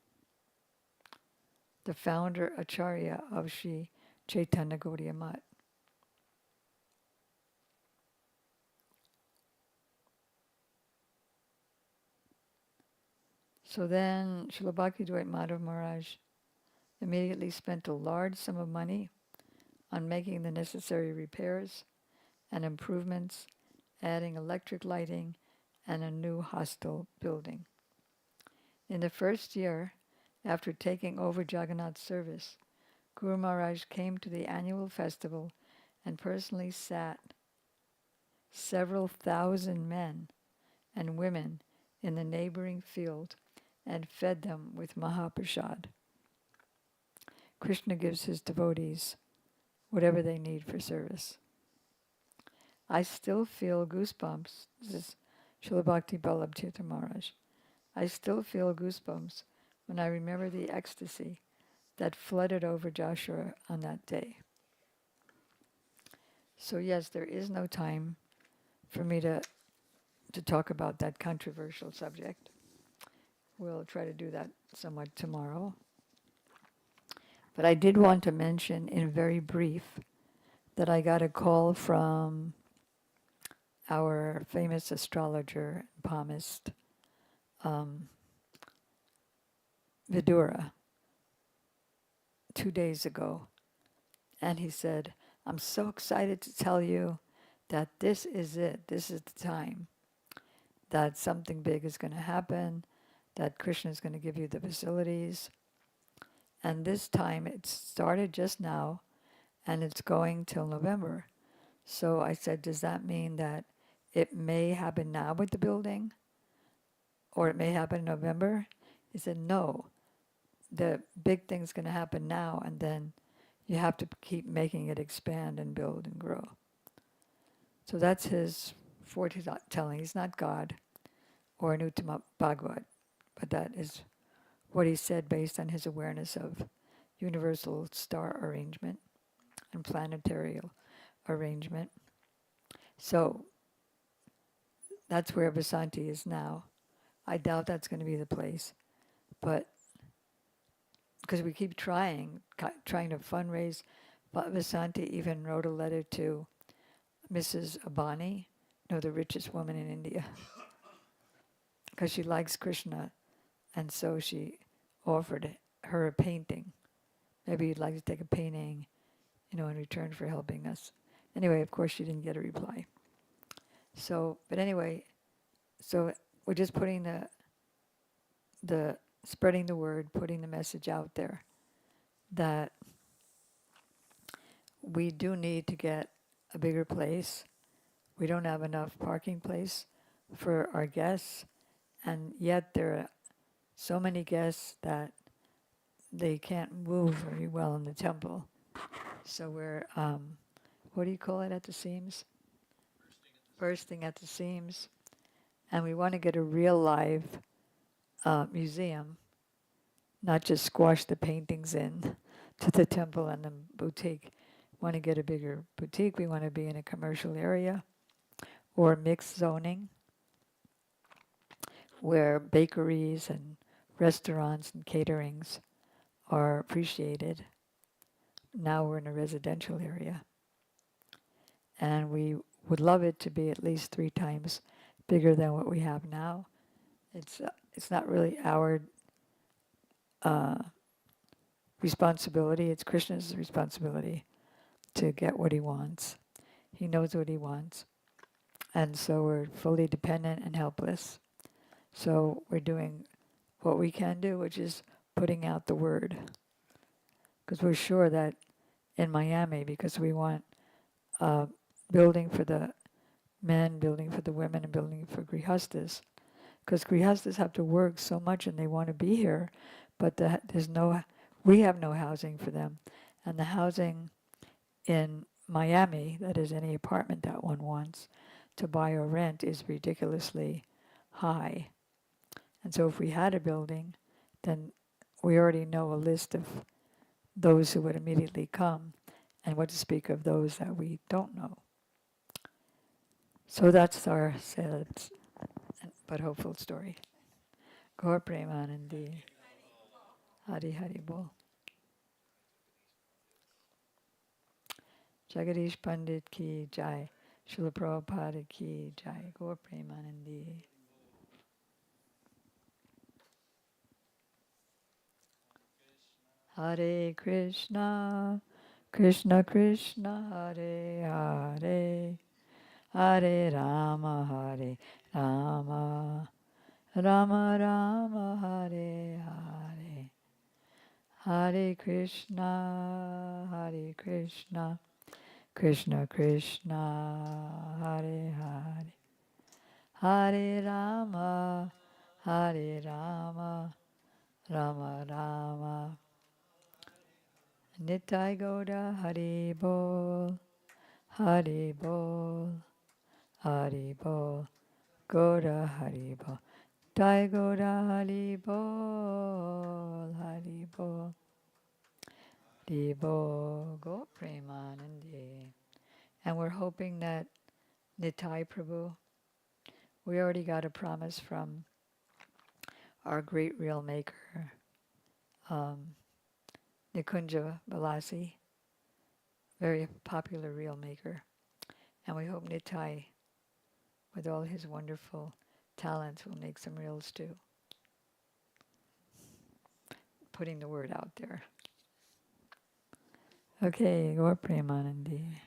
the founder Acharya of Sri Chaitanya Gaudiya Math. So then Srila Bhakti Madhav Maharaj immediately spent a large sum of money on making the necessary repairs and improvements, adding electric lighting and a new hostel building. In the first year, after taking over Jagannath's service, Guru Maharaj came to the annual festival and personally sat several thousand men and women in the neighboring field and fed them with Mahaprasad. Krishna gives his devotees whatever they need for service. I still feel goosebumps. This is Srila Bhakti Vallabh Tirtha Maharaj. I still feel goosebumps when I remember the ecstasy that flooded over Joshua on that day. So yes, there is no time for me to talk about that controversial subject. We'll try to do that somewhat tomorrow. But I did want to mention in very brief that I got a call from our famous astrologer and palmist, Vidura, 2 days ago. And he said, I'm so excited to tell you that this is it. This is the time that something big is going to happen, that Krishna is going to give you the facilities. And this time, it started just now, and it's going till November. So I said, does that mean that it may happen now with the building, or it may happen in November? He said, no, the big thing's going to happen now, and then you have to keep making it expand and build and grow. So that's his foretelling. He's not God or an Uttama Bhagavad, but that is what he said based on his awareness of universal star arrangement and planetary arrangement. So that's where Vasanti is now. I doubt that's going to be the place, but because we keep trying to fundraise. But Vasanti even wrote a letter to Mrs. Abani, the richest woman in India, because she likes Krishna, and so she offered her a painting. Maybe you'd like to take a painting, in return for helping us. Anyway, of course, she didn't get a reply. So, but anyway, so we're just putting the spreading the word, putting the message out there that we do need to get a bigger place. We don't have enough parking place for our guests, and yet there are so many guests that they can't move very well in the temple. So we're, what do you call it at the seams? Bursting at the seams. And we want to get a real live museum, not just squash the paintings in to the temple and the boutique. Want to get a bigger boutique. We want to be in a commercial area or mixed zoning where bakeries and restaurants and caterings are appreciated. Now we're in a residential area. And we would love it to be at least 3 times bigger than what we have now. It's not really our responsibility. It's Krishna's responsibility to get what he wants. He knows what he wants. And so we're fully dependent and helpless. So we're doing what we can do, which is putting out the word. Because we're sure that in Miami, because we want building for the men, building for the women, and building for grihastas. Because grihastas have to work so much and they want to be here, but we have no housing for them. And the housing in Miami, that is any apartment that one wants to buy or rent, is ridiculously high. And so if we had a building, then we already know a list of those who would immediately come, and what to speak of those that we don't know. So that's our sad but hopeful story. Gaur Premanandi. Hari Hari Bol. Jagadish Pandit ki jai. Srila Prabhupada ki jai. Gaur Premanandi. Hare Krishna, Krishna Krishna, Hare Hare, Hare Rama, Hare Rama, Rama Rama, Hare Hare, Hare Krishna, Hare Krishna, Krishna Krishna, Hare Hare, Hare Rama, Hare Rama, Rama Rama, Nitai Gauda Hari Bol, Hari Bol, Hari Bol, Gauda Hari Bol, Nitai Gauda Hari Bol, Hari Bol, Hari Bol, Go Premanande. And we're hoping that Nitai Prabhu, we already got a promise from our great real maker, Nikunja Balasi, very popular reel maker. And we hope Nitai, with all his wonderful talents, will make some reels too. Putting the word out there. Okay, Gaur Premanandi.